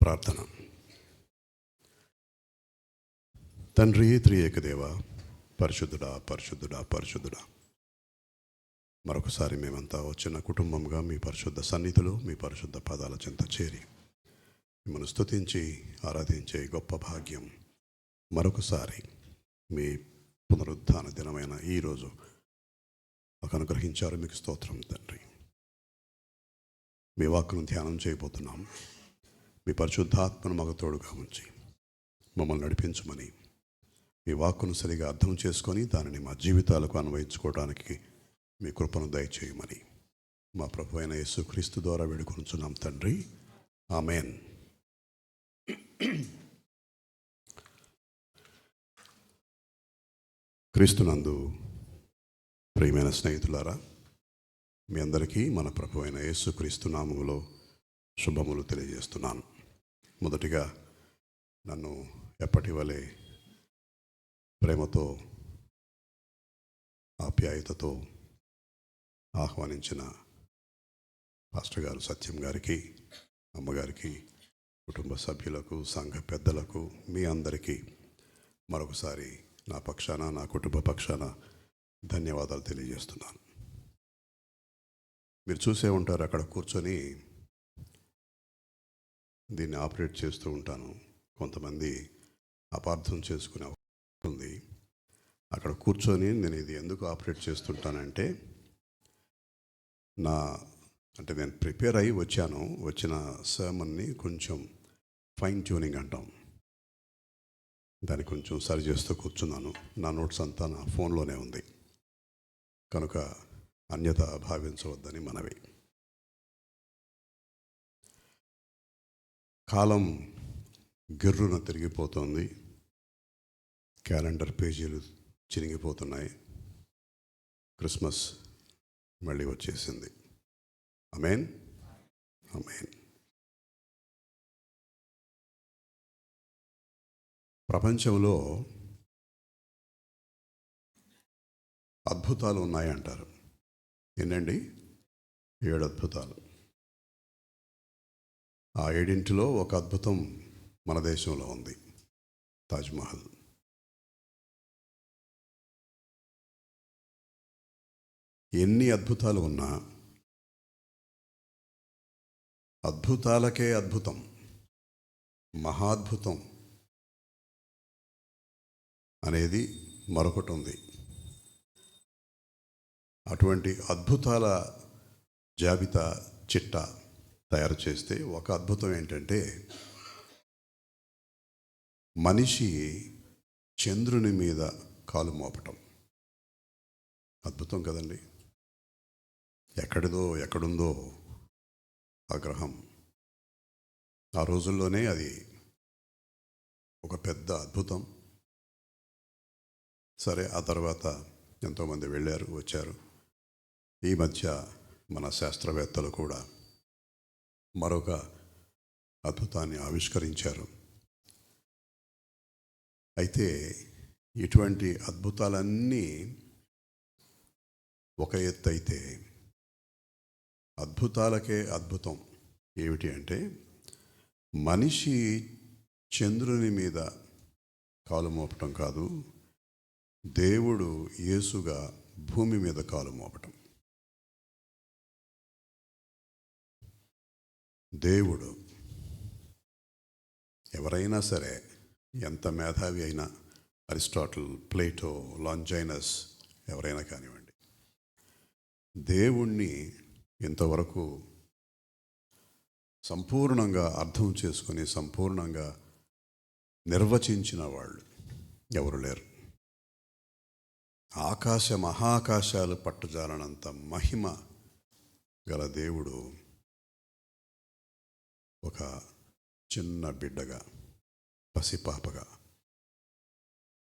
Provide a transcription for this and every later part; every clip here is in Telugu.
ప్రార్థన. తండ్రి, త్రియేక దేవ, పరిశుద్ధుడా పరిశుద్ధుడా పరిశుద్ధుడా, మరొకసారి మేమంతా వచ్చిన కుటుంబంగా మీ పరిశుద్ధ సన్నిధిలో మీ పరిశుద్ధ పదాల చెంత చేరి మిమ్మల్ని స్తుతించి ఆరాధించే గొప్ప భాగ్యం మరొకసారి మీ పునరుద్ధాన దినమైన ఈరోజు మాకు అనుగ్రహించారు. మీకు స్తోత్రం తండ్రి. మీ వాక్కును ధ్యానం చేయబోతున్నాం. మీ పరిశుద్ధాత్మను మాకు తోడుగా ఉంచి మమ్మల్ని నడిపించమని, మీ వాక్కును సరిగా అర్థం చేసుకొని దానిని మా జీవితాలకు అన్వయించుకోవడానికి మీ కృపను దయచేయమని మా ప్రభు అయిన యేసుక్రీస్తు ద్వారా వేడుకొనుచున్నాం తండ్రి. ఆమేన్. క్రీస్తునందు ప్రియమైన స్నేహితులారా, మీ అందరికీ మన ప్రభు అయిన యేసుక్రీస్తు నామములో శుభములు తెలియజేస్తున్నాను. మొదటిగా నన్ను ఎప్పటి వలె ప్రేమతో ఆప్యాయతతో ఆహ్వానించిన పాస్టర్ గారు సత్యం గారికి, అమ్మగారికి, కుటుంబ సభ్యులకు, సంఘ పెద్దలకు, మీ అందరికీ మరొకసారి నా పక్షాన, నా కుటుంబ పక్షాన ధన్యవాదాలు తెలియజేస్తున్నాను. మీరు చూసే ఉంటారు, అక్కడ కూర్చొని దీన్ని ఆపరేట్ చేస్తూ ఉంటాను. కొంతమంది అపార్థం చేసుకునే ఉంది. అక్కడ కూర్చొని నేను ఇది ఎందుకు ఆపరేట్ చేస్తుంటానంటే, నేను ప్రిపేర్ అయ్యి వచ్చాను. వచ్చిన సర్మన్ని కొంచెం ఫైన్ ట్యూనింగ్ అంటాం, దాన్ని కొంచెం సరి చేస్తూ కూర్చున్నాను. నా నోట్స్ అంతా నా ఫోన్లోనే ఉంది కనుక అన్యత భావించవద్దని మనవి. కాలం గిర్రున తిరిగిపోతుంది. క్యాలెండర్ పేజీలు చిరిగిపోతున్నాయి. క్రిస్మస్ మళ్ళీ వచ్చేసింది. ఆమేన్, ఆమేన్. ప్రపంచంలో అద్భుతాలు ఉన్నాయంటారు. ఏంటండి? 7 అద్భుతాలు. ఆ 7 ఒక అద్భుతం మన దేశంలో ఉంది, తాజ్మహల్. ఎన్ని అద్భుతాలు ఉన్నా అద్భుతాలకే అద్భుతం, మహాద్భుతం అనేది మరొకటి ఉంది. అటువంటి అద్భుతాల జాబితా చిట్టా తయారు చేస్తే ఒక అద్భుతం ఏంటంటే, మనిషి చంద్రుని మీద కాలు మోపటం. అద్భుతం కదండి. ఎక్కడుందో ఆ గ్రహం. ఆ రోజుల్లోనే అది ఒక పెద్ద అద్భుతం. సరే, ఆ తర్వాత ఎంతోమంది వెళ్ళారు, వచ్చారు. ఈ మధ్య మన శాస్త్రవేత్తలు కూడా మరొక అద్భుతాన్ని ఆవిష్కరించారు. అయితే ఇటువంటి అద్భుతాలన్నీ ఒక ఎత్తు అయితే, అద్భుతాలకే అద్భుతం ఏమిటి అంటే, మనిషి చంద్రుని మీద కాలు మోపటం కాదు, దేవుడు యేసుగా భూమి మీద కాలు మోపటం. దేవుడు ఎవరైనా సరే, ఎంత మేధావి అయినా, అరిస్టాటిల్, ప్లేటో, లాంజైనస్, ఎవరైనా కానివ్వండి, దేవుణ్ణి ఇంతవరకు సంపూర్ణంగా అర్థం చేసుకొని సంపూర్ణంగా నిర్వచించిన వాళ్ళు ఎవరు లేరు. మహాకాశాలు పట్టుజాలనంత మహిమ గల దేవుడు ఒక చిన్న బిడ్డగా, పసిపాపగా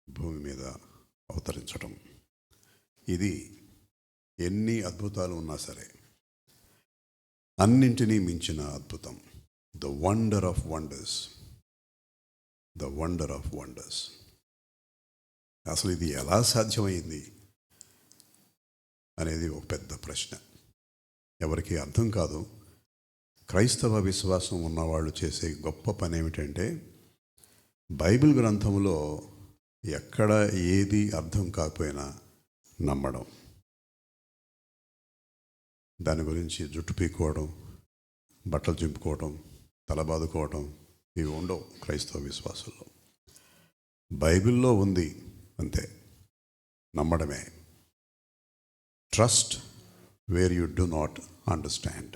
భూమి మీద అవతరించటం, ఇది ఎన్ని అద్భుతాలు ఉన్నా సరే అన్నింటినీ మించిన అద్భుతం. The wonder of wonders, the wonder of wonders. అసలు ఇది ఎలా సాధ్యమైంది అనేది ఒక పెద్ద ప్రశ్న. ఎవరికి అర్థం కాదు. క్రైస్తవ విశ్వాసం ఉన్నవాళ్ళు చేసే గొప్ప పని ఏమిటంటే బైబిల్ గ్రంథంలో ఎక్కడ ఏది అర్థం కాకపోయినా నమ్మడం, దాని గురించి జుట్టు పీక్కోవడం, బట్టలు చింపుకోవడం, తల బాదుకోవడం ఇవి ఉండవు క్రైస్తవ విశ్వాసంలో. బైబిల్లో ఉంది అంతే, నమ్మడమే. Trust where you do not understand.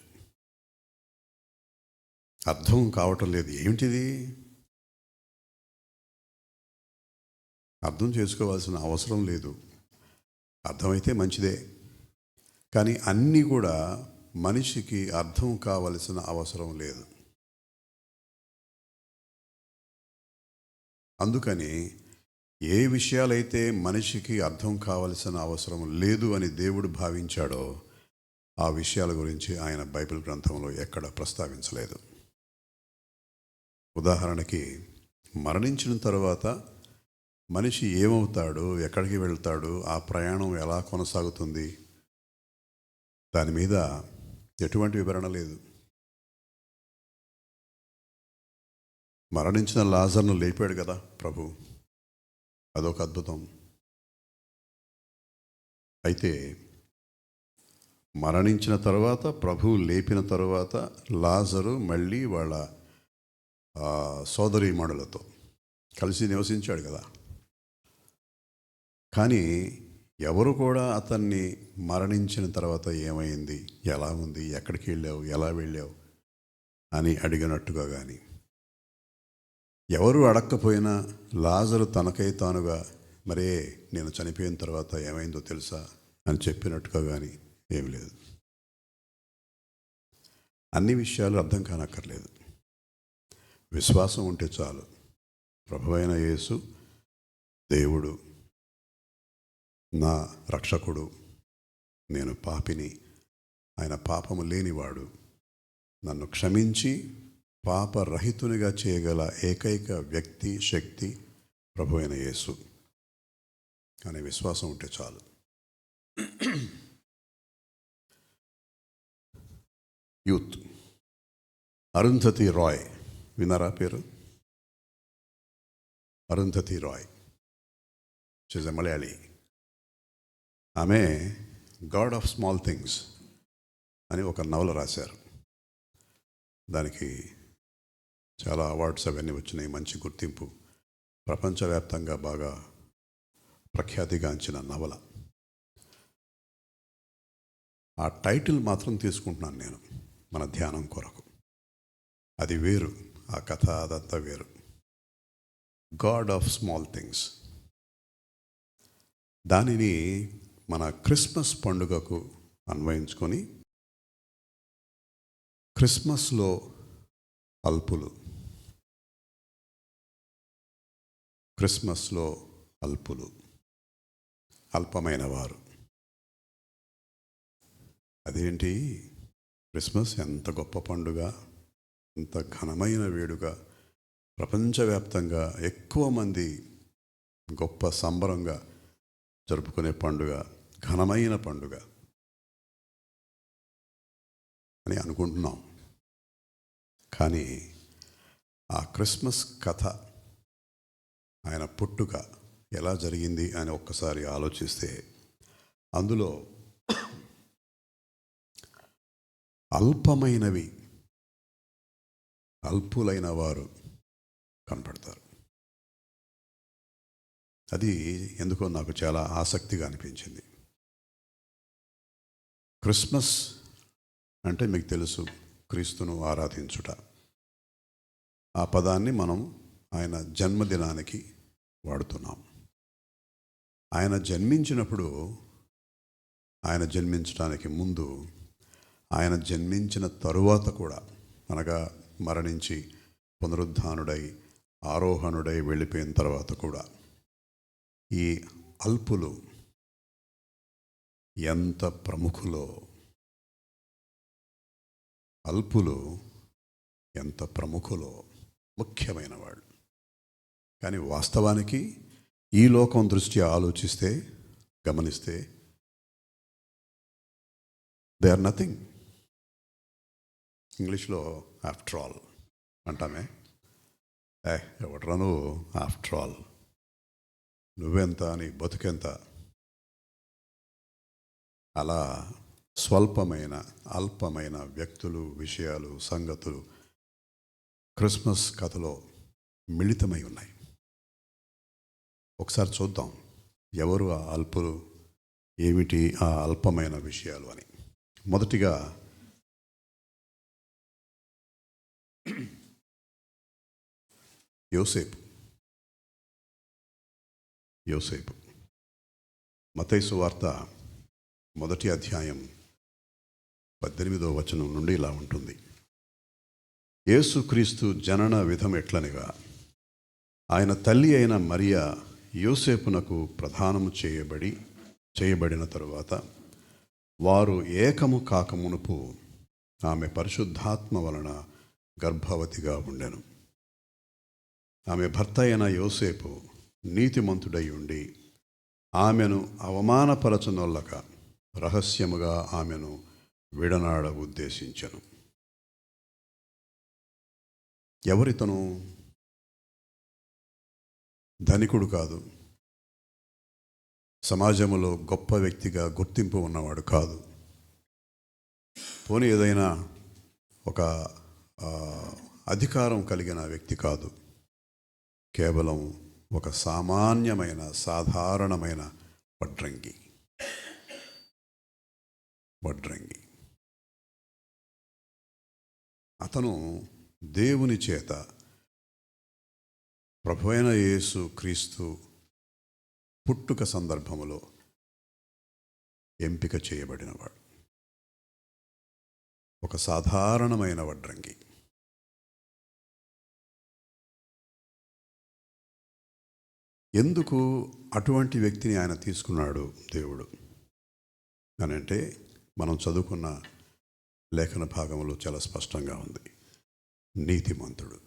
అర్థం కావటం లేదు, ఏమిటిది అర్థం చేసుకోవాల్సిన అవసరం లేదు. అర్థమైతే మంచిదే, కానీ అన్నీ కూడా మనిషికి అర్థం కావలసిన అవసరం లేదు. అందుకని ఏ విషయాలైతే మనిషికి అర్థం కావలసిన అవసరం లేదు అని దేవుడు భావించాడో ఆ విషయాల గురించి ఆయన బైబిల్ గ్రంథంలో ఎక్కడ ప్రస్తావించలేదు. ఉదాహరణకి, మరణించిన తర్వాత మనిషి ఏమవుతాడు, ఎక్కడికి వెళ్తాడు, ఆ ప్రయాణం ఎలా కొనసాగుతుంది, దాని మీద ఎటువంటి వివరణ లేదు. మరణించిన లాజర్ను లేపాడు కదా ప్రభు, అదొక అద్భుతం. అయితే మరణించిన తర్వాత, ప్రభు లేపిన తర్వాత లాజరు మళ్ళీ వాళ్ళ సోదరీమణులతో కలిసి నివసించాడు కదా. కానీ ఎవరు కూడా అతన్ని మరణించిన తర్వాత ఏమైంది, ఎలా ఉంది, ఎక్కడికి వెళ్ళావు, ఎలా వెళ్ళావు అని అడిగినట్టుగా కానీ, ఎవరు అడక్కపోయినా లాజరు తనకై తానుగా మరే నేను చనిపోయిన తర్వాత ఏమైందో తెలుసా అని చెప్పినట్టుగా కానీ ఏమి లేదు. అన్ని విషయాలు అర్థం కానక్కర్లేదు, విశ్వాసం ఉంటే చాలు. ప్రభువైన యేసు దేవుడు, నా రక్షకుడు, నేను పాపిని, ఆయన పాపము లేనివాడు, నన్ను క్షమించి పాపరహితునిగా చేయగల ఏకైక వ్యక్తి, శక్తి ప్రభువైన యేసు అనే విశ్వాసం ఉంటే చాలు. యూత్ అరుంధతి రాయ్, విన్నారా పేరు? Arundhati Roy, she's a Malayali. ఆమె గాడ్ ఆఫ్ స్మాల్ థింగ్స్ అని ఒక నవల రాశారు. దానికి చాలా అవార్డ్స్ అవన్నీ వచ్చినాయి, మంచి గుర్తింపు, ప్రపంచవ్యాప్తంగా బాగా ప్రఖ్యాతిగాంచిన నవల. ఆ టైటిల్ మాత్రం తీసుకుంటున్నాను నేను మన ధ్యానం కొరకు. అది వేరు, ఆ కథ అదంతా వేరు. God of small things. దానిని మన క్రిస్మస్ పండుగకు అన్వయించుకొని, క్రిస్మస్లో అల్పులు, క్రిస్మస్లో అల్పులు, అల్పమైన వారు. అదేంటి, క్రిస్మస్ ఎంత గొప్ప పండుగ, ఎంత ఘనమైన వేడుక, ప్రపంచవ్యాప్తంగా ఎక్కువ మంది గొప్ప సంబరంగా జరుపుకునే పండుగ, ఘనమైన పండుగ అని అనుకుంటున్నాం. కానీ ఆ క్రిస్మస్ కథ, ఆయన పుట్టుక ఎలా జరిగింది అని ఒక్కసారి ఆలోచిస్తే అందులో అల్పమైనవి, అల్పులైన వారు కనపడతారు. అది ఎందుకో నాకు చాలా ఆసక్తిగా అనిపించింది. క్రిస్మస్ అంటే మీకు తెలుసు, క్రీస్తును ఆరాధించుట. ఆ పదాన్ని మనం ఆయన జన్మదినానికి వాడుతున్నాం. ఆయన జన్మించినప్పుడు, ఆయన జన్మించడానికి ముందు, ఆయన జన్మించిన తరువాత కూడా, అనగా మరణించి పునరుద్ధానుడై ఆరోహణుడై వెళ్ళిపోయిన తర్వాత కూడా ఈ అల్పులు ఎంత ప్రముఖులో, అల్పులు ఎంత ప్రముఖులో, ముఖ్యమైన వాళ్ళు. కానీ వాస్తవానికి ఈ లోకం దృష్ట్యా ఆలోచిస్తే, గమనిస్తే, దే ఆర్ నథింగ్. ఇంగ్లీష్లో ఆఫ్టర్ ఆల్ అంటామే. ఎవడరా నువ్వు, ఆఫ్టర్ ఆల్ నువ్వెంత, నీ బతుకెంత, అలా స్వల్పమైన అల్పమైన వ్యక్తులు, విషయాలు, సంగతులు క్రిస్మస్ కథలో మిళితమై ఉన్నాయి. ఒకసారి చూద్దాం ఎవరు ఆ అల్పులు, ఏమిటి ఆ అల్పమైన విషయాలు అని. మొదటిగా యోసేపు మత్తయి సువార్త 1వ అధ్యాయం 18వ వచనం నుండి ఇలా ఉంటుంది. యేసుక్రీస్తు జనన విధం ఎట్లనగా, ఆయన తల్లి అయిన మరియా యోసేపునకు ప్రదానము చేయబడిన తరువాత వారు ఏకము కాకమునుపు ఆమె పరిశుద్ధాత్మ వలన గర్భవతిగా ఉండెను. ఆమె భర్త అయిన యోసేపు నీతిమంతుడై ఉండి ఆమెను అవమానపరచనొల్లక రహస్యముగా ఆమెను విడనాడ ఉద్దేశించెను. ఎవరితను? ధనికుడు కాదు, సమాజంలో గొప్ప వ్యక్తిగా గుర్తింపు ఉన్నవాడు కాదు, పోనీ ఏదైనా ఒక అధికారం కలిగిన వ్యక్తి కాదు. కేవలం ఒక సామాన్యమైన సాధారణమైన వడ్రంగి. అతను దేవుని చేత ప్రభువైన యేసు క్రీస్తు పుట్టుక సందర్భములో ఎంపిక చేయబడినవాడు. ఒక సాధారణమైన వడ్రంగి. ఎందుకు అటువంటి వ్యక్తిని ఆయన తీసుకున్నాడు దేవుడు అని అంటే, మనం చదువుకున్న లేఖన భాగంలో చాలా స్పష్టంగా ఉంది. నీతిమంతుడు.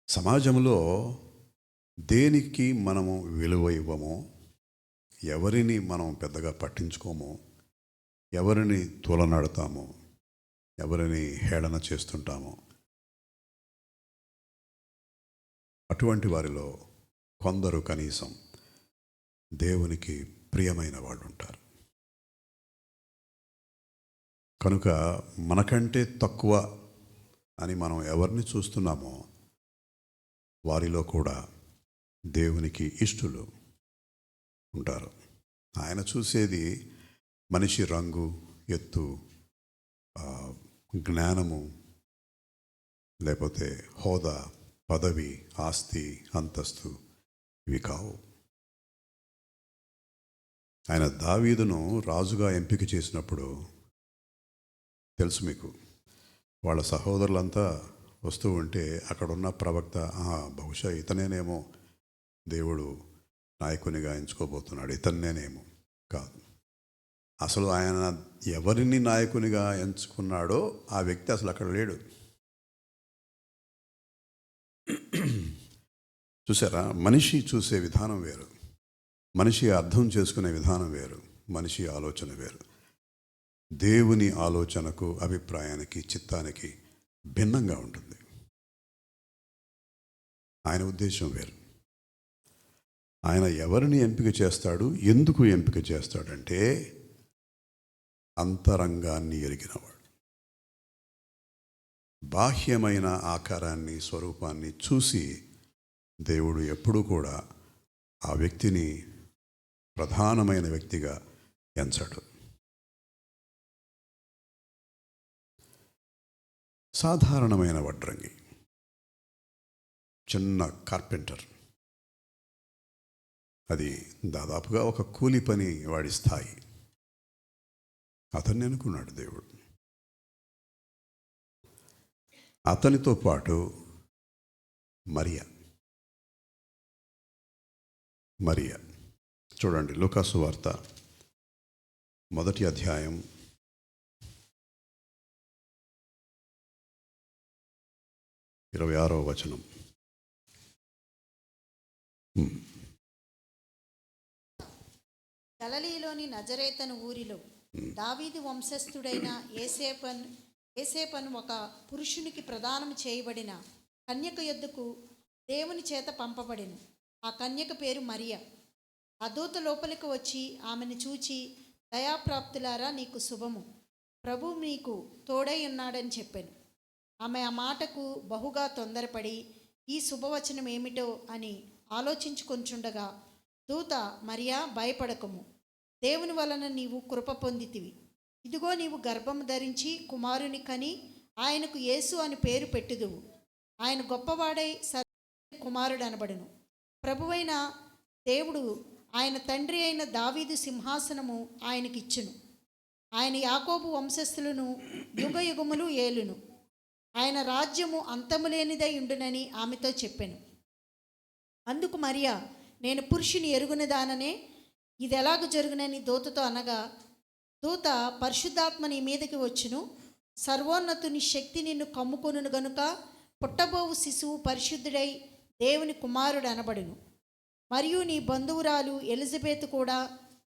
సమాజంలో దేనికి మనము విలువ ఇవ్వమో, ఎవరిని మనం పెద్దగా పట్టించుకోమో, ఎవరిని తూలనాడుతామో, ఎవరిని హేళన చేస్తుంటామో, అటువంటి వారిలో కొందరు కనీసం దేవునికి ప్రియమైన వాళ్ళు ఉంటారు. కనుక మనకంటే తక్కువ అని మనం ఎవరిని చూస్తున్నామో వారిలో కూడా దేవునికి ఇష్టలు ఉంటారు. ఆయన చూసేది మనిషి రంగు, ఎత్తు, జ్ఞానము, లేకపోతే హోదా, పదవి, ఆస్తి, అంతస్తు ఇవి కావు. ఆయన దావీదును రాజుగా ఎంపిక చేసినప్పుడు తెలుసు మీకు, వాళ్ళ సహోదరులంతా వస్తూ ఉంటే అక్కడున్న ప్రవక్త బహుశా ఇతనేనేమో దేవుడు నాయకునిగా ఎంచుకోబోతున్నాడు, ఇతన్నేనేమో. కాదు, అసలు ఆయన ఎవరిని నాయకునిగా ఎంచుకున్నాడో ఆ వ్యక్తి అసలు అక్కడ లేడు. చూసారా, మనిషి చూసే విధానం వేరు, మనిషి అర్థం చేసుకునే విధానం వేరు, మనిషి ఆలోచన వేరు. దేవుని ఆలోచనకు, అభిప్రాయానికి, చిత్తానికి భిన్నంగా ఉంటుంది. ఆయన ఉద్దేశం వేరు. ఆయన ఎవరిని ఎంపిక చేస్తాడు, ఎందుకు ఎంపిక చేస్తాడంటే అంతరంగాన్ని ఎరిగినవాడు. బాహ్యమైన ఆకారాన్ని, స్వరూపాన్ని చూసి దేవుడు ఎప్పుడూ కూడా ఆ వ్యక్తిని ప్రధానమైన వ్యక్తిగా ఎంచడు. సాధారణమైన వడ్రంగి, చిన్న కార్పెంటర్, అది దాదాపుగా ఒక కూలి పని వాడి స్థాయి. అతన్ని అనుకున్నాడు దేవుడు. అతనితో పాటు మరియా చూడండి, లూకాసు వార్త 1వ అధ్యాయం 26వ వచనం. గలిలయలోని నజరేతను ఊరిలో దావీదు వంశస్థుడైన యేసేపను ఒక పురుషునికి ప్రదానం చేయబడిన కన్యక యొద్దకు దేవుని చేత పంపబడెను. ఆ కన్యక పేరు మరియ. ఆ దూత లోపలికి వచ్చి ఆమెను చూచి, దయాప్రాప్తులారా, నీకు శుభము, ప్రభువు నీకు తోడై ఉన్నాడని చెప్పాను. ఆమె ఆ మాటకు బహుగా తొందరపడి ఈ శుభవచనం ఏమిటో అని ఆలోచించుకొంచుండగా దూత, మరియా, భయపడకము, దేవుని వలన నీవు కృప పొందితివి. ఇదిగో, నీవు గర్భము ధరించి కుమారుని కని ఆయనకు యేసు అని పేరు పెట్టుదువు. ఆయన గొప్పవాడై కుమారుడు అనబడును. ప్రభువైన దేవుడు ఆయన తండ్రి అయిన దావీదు సింహాసనము ఆయనకిచ్చును. ఆయన యాకోబు వంశస్థులను యుగయుగములు ఏలును. ఆయన రాజ్యము అంతము లేనిదై ఉండునని ఆమెతో చెప్పాను. అందుకు మరియా, నేను పురుషుని ఎరుగునదాననే, ఇది ఎలాగ జరుగునని దూతతో అనగా, దూత, పరిశుద్ధాత్మ నీ మీదకి వచ్చును, సర్వోన్నతుని శక్తి నిన్ను కమ్ముకొనును గనుక పుట్టబోవు శిశువు పరిశుద్ధుడై దేవుని కుమారుడు అనబడును. మరియు నీ బంధువురాలు ఎలిజబెత్ కూడా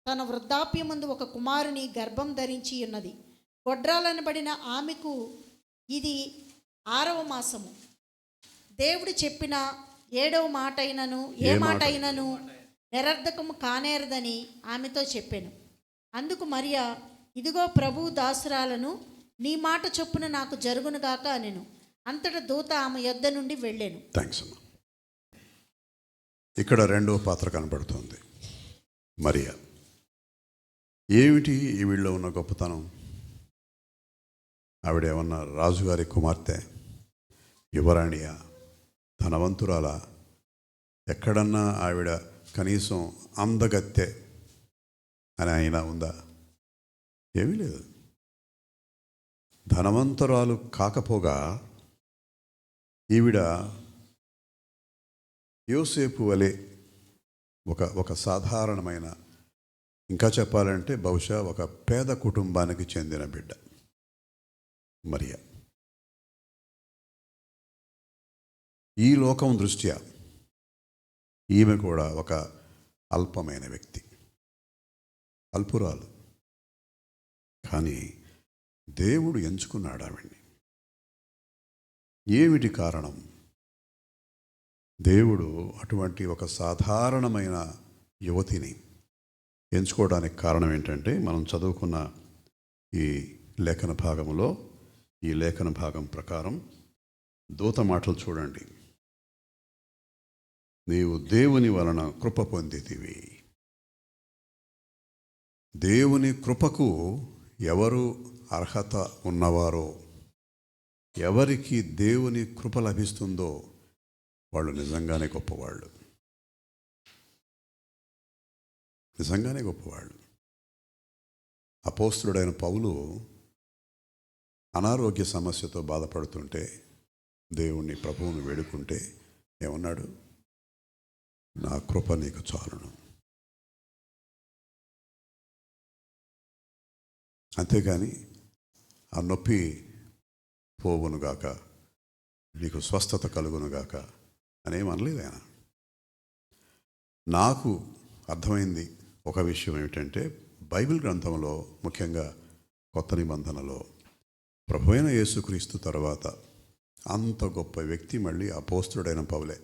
తన వృద్ధాప్యమందు ఒక కుమారుని గర్భం ధరించి ఉన్నది. గొడ్రాలనబడిన ఆమెకు ఇది 6వ మాసము. దేవుడు చెప్పిన 7వ మాట అయినను ఏ మాట అయినను నిరర్ధకము కానేరదని ఆమెతో చెప్పాను. అందుకు మరియా, ఇదిగో ప్రభువు దాసురాలను, నీ మాట చొప్పున నాకు జరుగునుగాక అనెను. అంతటా దూత ఆమె యొద్ద నుండి వెళ్ళాను. థ్యాంక్స్ అమ్మా. ఇక్కడ రెండవ పాత్ర కనబడుతుంది, మరియా. ఏమిటి ఈవిడలో ఉన్న గొప్పతనం? ఆవిడేమన్నా రాజుగారి కుమార్తె, యువరాణియా, ధనవంతురాలా? ఎక్కడన్నా ఆవిడ కనీసం అందగత్తె అని అయినా ఉందా? ఏమీ లేదు. ధనవంతురాలు కాకపోగా ఈవిడ యోసేపు వలె ఒక సాధారణమైన, ఇంకా చెప్పాలంటే బహుశా ఒక పేద కుటుంబానికి చెందిన బిడ్డ మరియా. ఈ లోకం దృష్ట్యా ఈమె కూడా ఒక అల్పమైన వ్యక్తి, అల్పురాలు. కానీ దేవుడు ఎంచుకున్నాడు ఆవిడ్ని. ఏమిటి కారణం? దేవుడు అటువంటి ఒక సాధారణమైన యువతిని ఎంచుకోవడానికి కారణం ఏంటంటే, మనం చదువుకున్న ఈ లేఖన భాగంలో, ఈ లేఖన భాగం ప్రకారం దూత మాటలు చూడండి. నీవు దేవుని వలన కృప పొందితివి. దేవుని కృపకు ఎవరు అర్హత ఉన్నవారో, ఎవరికి దేవుని కృప లభిస్తుందో వాళ్ళు నిజంగానే గొప్పవాళ్ళు, నిజంగానే గొప్పవాళ్ళు. అపోస్తలుడైన పౌలు అనారోగ్య సమస్యతో బాధపడుతుంటే దేవుణ్ణి, ప్రభువుని వేడుకుంటే ఏమన్నాడు? నా కృప నీకు చాలును. అంతేగాని ఆ నొప్పి పోవునుగాక, నీకు స్వస్థత కలుగునుగాక అనేం అనలేదు ఆయన. నాకు అర్థమైంది ఒక విషయం ఏమిటంటే, బైబిల్ గ్రంథంలో, ముఖ్యంగా కొత్త నిబంధనలో, ప్రభువైన యేసుక్రీస్తు తర్వాత అంత గొప్ప వ్యక్తి మళ్ళీ అపోస్తలుడైన పౌలే,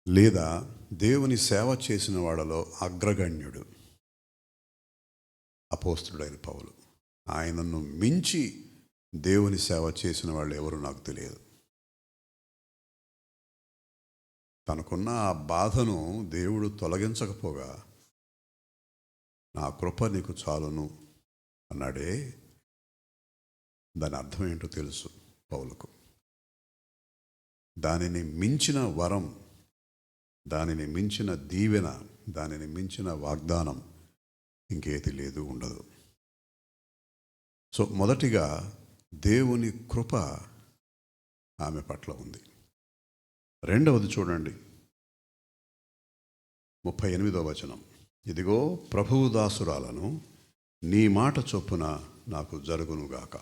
లేదా దేవుని సేవ చేసిన వాళ్ళలో అగ్రగణ్యుడు అపోస్తలుడైన పౌలు. ఆయనను మించి దేవుని సేవ చేసిన వాళ్ళు ఎవరు నాకు తెలియదు. తనకున్న ఆ బాధను దేవుడు తొలగించకపోగా నా కృప నీకు చాలును అన్నాడే, దాని అర్థం ఏంటో తెలుసు పౌలుకు. దానిని మించిన వరం, దానిని మించిన దీవెన, దానిని మించిన వాగ్దానం ఇంకేది లేదు, ఉండదు. సో మొదటిగా దేవుని కృప ఆమె పట్ల ఉంది. రెండవది చూడండి, 38వ వచనం. ఇదిగో ప్రభువు దాసురాలను, నీ మాట చొప్పున నాకు జరుగునుగాక.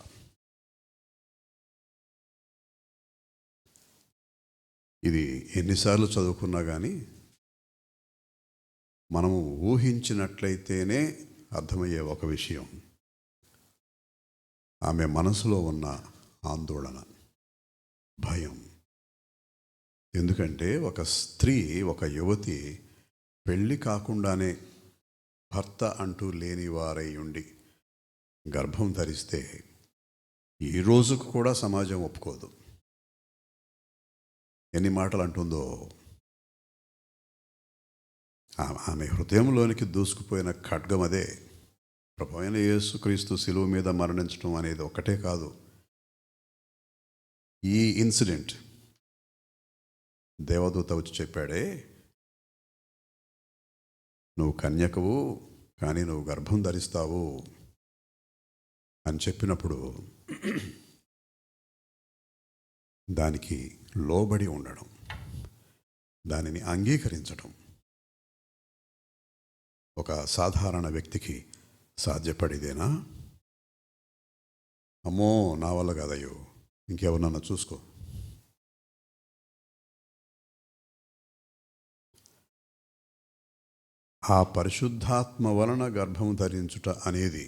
ఇది ఎన్నిసార్లు చదువుకున్నా కానీ మనము ఊహించినట్లయితేనే అర్థమయ్యే ఒక విషయం, ఆమె మనసులో ఉన్న ఆందోళన, భయం. ఎందుకంటే ఒక స్త్రీ, ఒక యువతి పెళ్ళి కాకుండానే భర్త అంటూ లేని వారై ఉండి గర్భం ధరిస్తే ఈ రోజుకు కూడా సమాజం ఒప్పుకోదు. ఎన్ని మాటలు అంటుందో. ఆమె హృదయంలోనికి దూసుకుపోయిన ఖడ్గం అదే. ప్రభువైన యేసుక్రీస్తు శిలువ మీద మరణించడం అనేది ఒక్కటే కాదు. ఈ ఇన్సిడెంట్ దేవదూత వచ్చి చెప్పాడే, నువ్వు కన్యకవు కానీ నువ్వు గర్భం ధరిస్తావు అని చెప్పినప్పుడు దానికి లోబడి ఉండడం, దానిని అంగీకరించడం ఒక సాధారణ వ్యక్తికి సాధ్యపడేదేనా? అమ్మో, నా వల్ల కాదయ్యో, ఇంకెవరన్నా చూసుకో. ఆ పరిశుద్ధాత్మ వలన గర్భం ధరించుట అనేది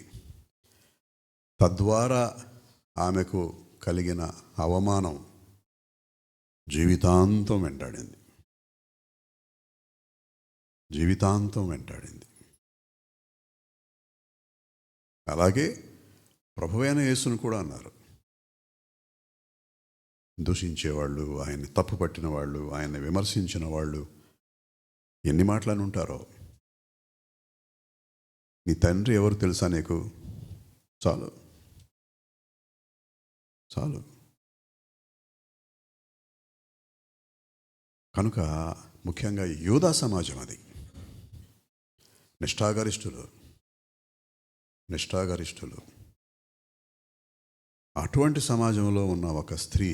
తద్వారా ఆమెకు కలిగిన అవమానం జీవితాంతం వెంటాడింది. జీవితాంతం వెంటాడింది. అలాగే ప్రభువైన యేసును కూడా అన్నారు. దూషించేవాళ్ళు, ఆయన్ని తప్పు పట్టిన వాళ్ళు, ఆయన్ని విమర్శించిన వాళ్ళు ఎన్ని మాటలని ఉంటారో. నీ తండ్రి ఎవరు తెలుసా నీకు? చాలు చాలు. కనుక ముఖ్యంగా యూదా సమాజం అది. నిష్ఠాగరిష్ఠులు. అటువంటి సమాజంలో ఉన్న ఒక స్త్రీ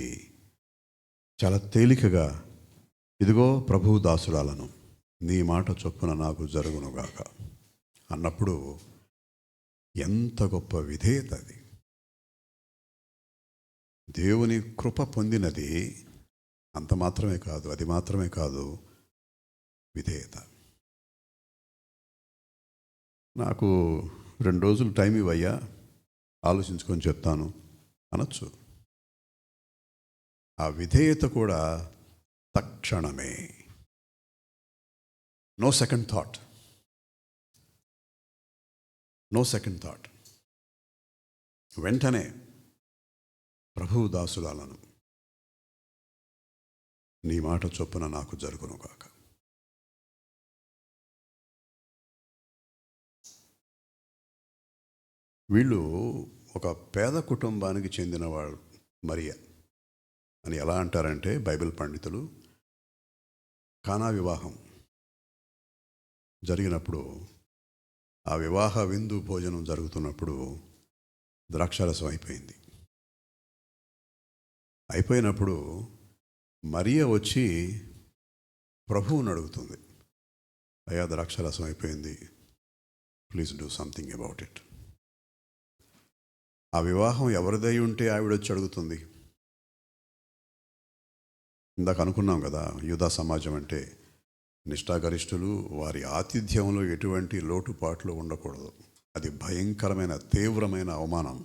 చాలా తేలికగా, ఇదిగో ప్రభువు దాసురాలను, నీ మాట చొప్పున నాకు జరుగునుగాక అన్నప్పుడు ఎంత గొప్ప విధేయత అది. దేవుని కృప పొందినది అంత మాత్రమే కాదు, అది మాత్రమే కాదు, విధేయత. నాకు 2 రోజులు టైం ఇవ్వయ్యా, ఆలోచించుకొని చెప్తాను అనొచ్చు. ఆ విధేయత కూడా తక్షణమే. No second thought. వెంటనే ప్రభువు దాసురాలను, నీ మాట చొప్పున నాకు జరుగునుగాక. వీళ్ళు ఒక పేద కుటుంబానికి చెందినవాళ్ళు. మరియ అని ఎలా అంటారంటే బైబిల్ పండితులు, కానా వివాహం జరిగినప్పుడు, ఆ వివాహ విందు భోజనం జరుగుతున్నప్పుడు ద్రాక్షారసం అయిపోయినప్పుడు మరియ వచ్చి ప్రభువుని అడుగుతుంది, అయ్యా ద్రాక్షారసం అయిపోయింది, please do something about it. ఆ వివాహం ఎవరిదై ఉంటే ఆవిడొచ్చి అడుగుతుంది. ఇందాక అనుకున్నాం కదా, యూదా సమాజం అంటే నిష్ఠాగరిష్ఠులు. వారి ఆతిథ్యంలో ఎటువంటి లోటుపాట్లు ఉండకూడదు. అది భయంకరమైన, తీవ్రమైన అవమానం.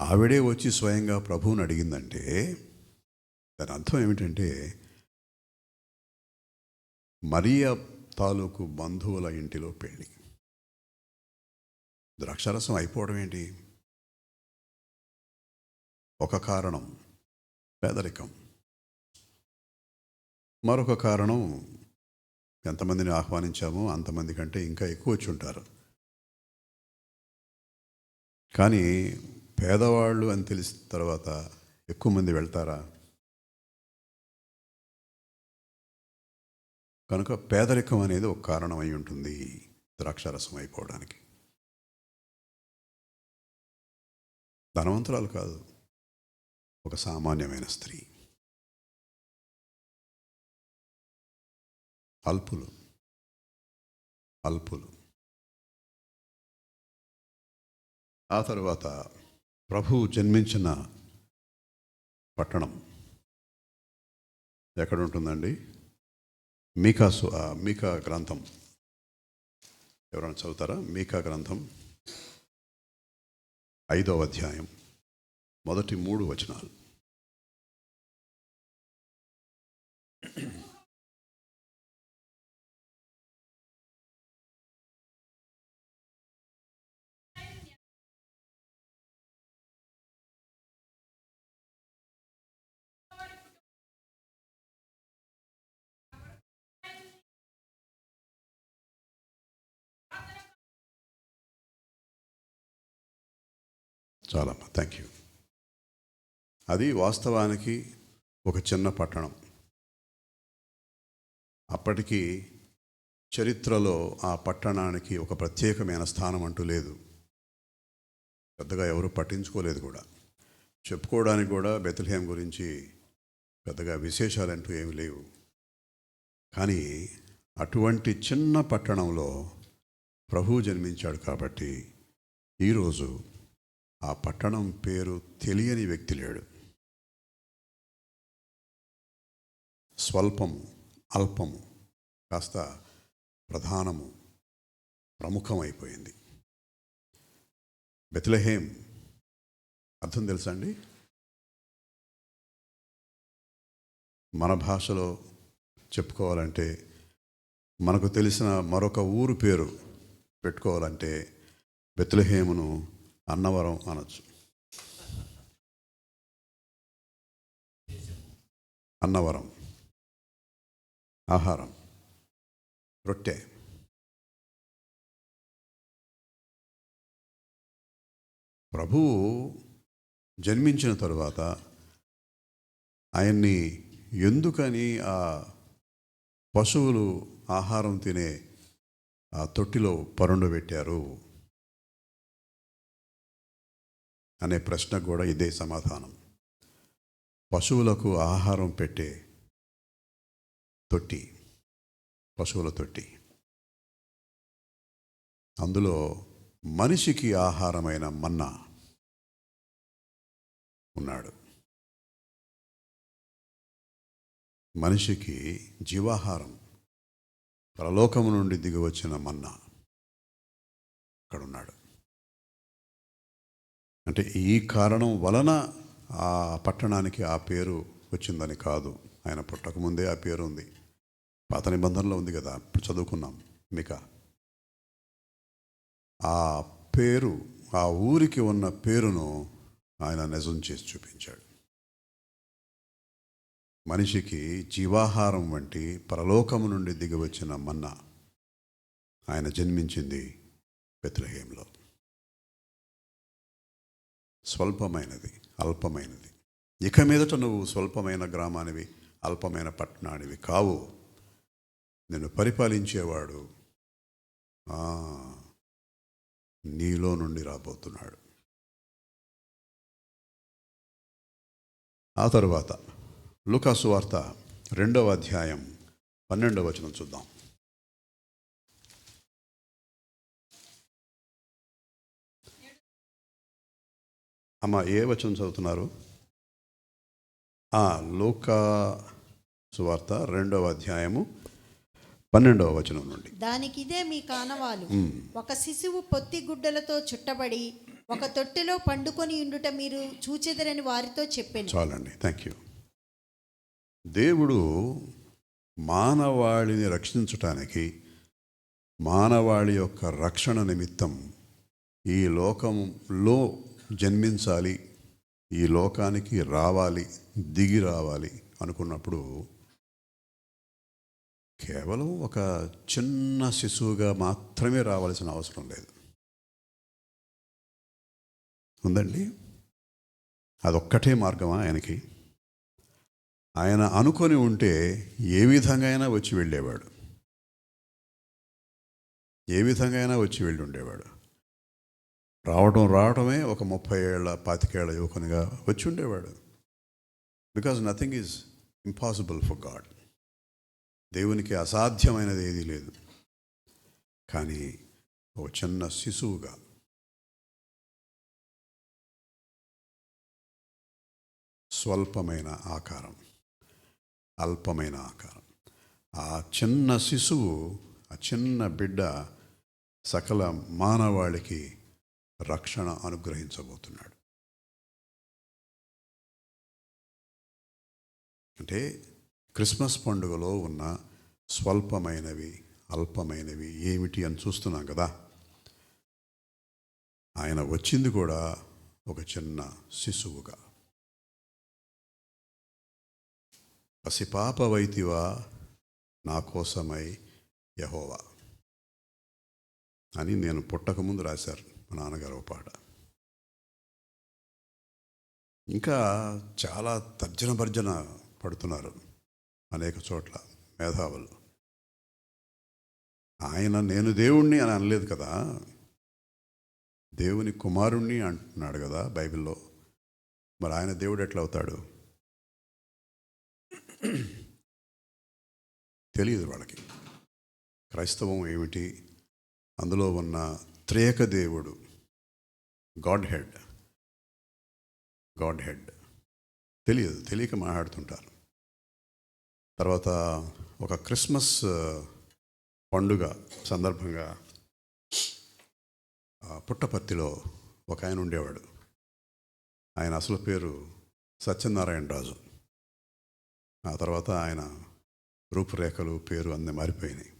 ఆవిడే వచ్చి స్వయంగా ప్రభువుని అడిగిందంటే దాని అర్థం ఏమిటంటే, మరియ తాలూకు బంధువుల ఇంటిలో పెళ్ళి. ద్రాక్షారసం అయిపోవడం ఏంటి? ఒక కారణం పేదరికం, మరొక కారణం ఎంతమందిని ఆహ్వానించామో అంతమంది కంటే ఇంకా ఎక్కువ వచ్చి ఉంటారు. కానీ పేదవాళ్ళు అని తెలిసిన తర్వాత ఎక్కువ మంది వెళ్తారా? కనుక పేదరికం అనేది ఒక కారణం అయి ఉంటుంది ద్రాక్షారసం అయిపోవడానికి. ధనవంతురాలు కాదు, ఒక సామాన్యమైన స్త్రీ. అల్పులు. ఆ తర్వాత ప్రభువు జన్మించిన పట్టణం ఎక్కడ ఉంటుందండి? మీకా గ్రంథం ఎవరైనా చదువుతారా? మీకా గ్రంథం 5వ అధ్యాయం మొదటి 3 వచనాలు. చాలా థ్యాంక్ యూ. అది వాస్తవానికి ఒక చిన్న పట్టణం. అప్పటికి చరిత్రలో ఆ పట్టణానికి ఒక ప్రత్యేకమైన స్థానం అంటూ లేదు. పెద్దగా ఎవరు పట్టించుకోలేదు కూడా. చెప్పుకోవడానికి కూడా బెత్లెహేం గురించి పెద్దగా విశేషాలంటూ ఏమి లేవు. కానీ అటువంటి చిన్న పట్టణంలో ప్రభువు జన్మించాడు కాబట్టి ఈరోజు ఆ పట్టణం పేరు తెలియని వ్యక్తి లేడు. స్వల్పము, అల్పము కాస్త ప్రధానము, ప్రముఖమైపోయింది. బెత్లెహేం అర్థం తెలుసా అండి? మన భాషలో చెప్పుకోవాలంటే, మనకు తెలిసిన మరొక ఊరు పేరు పెట్టుకోవాలంటే బెత్లెహేమును అన్నవరం అనొచ్చు. అన్నవరం ఆహారం, రొట్టె. ప్రభువు జన్మించిన తరువాత ఆయన్ని ఎందుకని ఆ పశువులు ఆహారం తినే ఆ తొట్టిలో పరుండబెట్టారు అనే ప్రశ్నకు కూడా ఇదే సమాధానం. పశువులకు ఆహారం పెట్టే తొట్టి, పశువుల తొట్టి. అందులో మనిషికి ఆహారమైన మన్నా ఉన్నాడు. మనిషికి జీవాహారం, పరలోకము నుండి దిగి వచ్చిన మన్నా అక్కడున్నాడు. అంటే ఈ కారణం వలన ఆ పట్టణానికి ఆ పేరు వచ్చిందని కాదు. ఆయన పుట్టకముందే ఆ పేరు ఉంది. పాత నిబంధనలో ఉంది కదా, ఇప్పుడు చదువుకున్నాం. మీకా ఆ పేరు, ఆ ఊరికి ఉన్న పేరును ఆయన నిజం చేసి చూపించాడు. మనిషికి జీవాహారం వంటి పరలోకము నుండి దిగి వచ్చిన మన్నా ఆయన జన్మించింది బెత్లెహేంలో. స్వల్పమైనది, అల్పమైనది. ఇక మీదట నువ్వు స్వల్పమైన గ్రామానివి, అల్పమైన పట్టణానివి కావు. నిన్ను పరిపాలించేవాడు నీలో నుండి రాబోతున్నాడు. ఆ తరువాత లూకా సువార్త 2వ అధ్యాయం 12వ వచనం చూద్దాం. అమ్మ, ఏ వచనం చదువుతున్నారు? లూకా సువార్త 2వ అధ్యాయము 12వ వచనం నుండి. దానికి ఇదే మీ కానవాలు. ఒక శిశువు పొత్తి గుడ్డలతో చుట్టబడి ఒక తొట్టెలో పండుకొని ఉండుట మీరు చూచెదరని వారితో చెప్పాను. చాలండి, థ్యాంక్ యూ. దేవుడు మానవాళిని రక్షించటానికి, మానవాళి యొక్క రక్షణ నిమిత్తం ఈ లోకంలో జన్మించాలి, ఈ లోకానికి రావాలి, దిగి రావాలి అనుకున్నప్పుడు కేవలం ఒక చిన్న శిశువుగా మాత్రమే రావాల్సిన అవసరం లేదు. ఉందండి? అదొక్కటే మార్గమా ఆయనకి? ఆయన అనుకొని ఉంటే ఏ విధంగా అయినా వచ్చి వెళ్ళేవాడు, ఏ విధంగా అయినా వచ్చి వెళ్ళి ఉండేవాడు. రావడమే ఒక 30 ఏళ్ళ 25 ఏళ్ళ యువకునిగా వచ్చి ఉండేవాడు. Because nothing is impossible for God. దేవునికి అసాధ్యమైనది ఏదీ లేదు. కానీ ఒక చిన్న శిశువుగా, స్వల్పమైన ఆకారం, అల్పమైన ఆకారం, ఆ చిన్న శిశువు, ఆ చిన్న బిడ్డ సకల మానవాళికి రక్షణ అనుగ్రహించబోతున్నాడు. అంటే క్రిస్మస్ పండుగలో ఉన్న స్వల్పమైనవి, అల్పమైనవి ఏమిటి అని చూస్తున్నాం కదా. ఆయన వచ్చింది కూడా ఒక చిన్న శిశువుగా. పసిపాపవైతివా నా కోసమై యెహోవా అని నేను పుట్టకముందు రాశారు మా నాన్నగారు ఒక పాట. ఇంకా చాలా తర్జన భర్జన పడుతున్నారు అనేక చోట్ల మేధావులు. ఆయన నేను దేవుణ్ణి అని అనలేదు కదా, దేవుని కుమారుణ్ణి అంటున్నాడు కదా బైబిల్లో. మరి ఆయన దేవుడు ఎట్లా అవుతాడు? తెలియదు వాళ్ళకి. క్రైస్తవం ఏమిటి, అందులో ఉన్న త్రేక దేవుడు, గాడ్ హెడ్ తెలియక మాట్లాడుతుంటారు. తర్వాత ఒక క్రిస్మస్ పండుగ సందర్భంగా పుట్టపర్తిలో ఒక ఆయన ఉండేవాడు. ఆయన అసలు పేరు సత్యనారాయణ రాజు. ఆ తర్వాత ఆయన రూపురేఖలు, పేరు అన్నీ మారిపోయినాయి.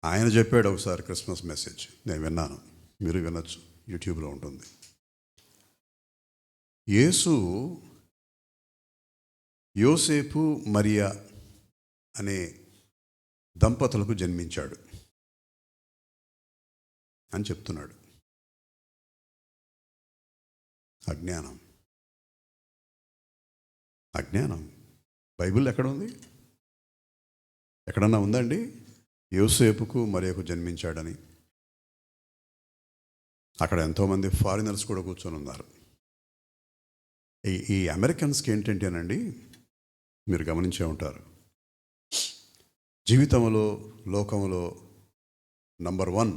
ఆయన చెప్పాడు ఒకసారి క్రిస్మస్ మెసేజ్, నేను విన్నాను, మీరు వినొచ్చు, యూట్యూబ్లో ఉంటుంది. యేసు యోసేపు మరియా అనే దంపతులకు జన్మించాడు అని చెప్తున్నాడు. అజ్ఞానం. బైబిల్ ఎక్కడ ఉంది? ఎక్కడన్నా ఉందండి యోసేపుకు మరియకు జన్మించాడని? అక్కడ ఎంతోమంది ఫారినర్స్ కూడా కూర్చొని ఉన్నారు. ఈ అమెరికన్స్కి ఏంటంటేనండి, మీరు గమనించే ఉంటారు, జీవితంలో లోకంలో నంబర్ 1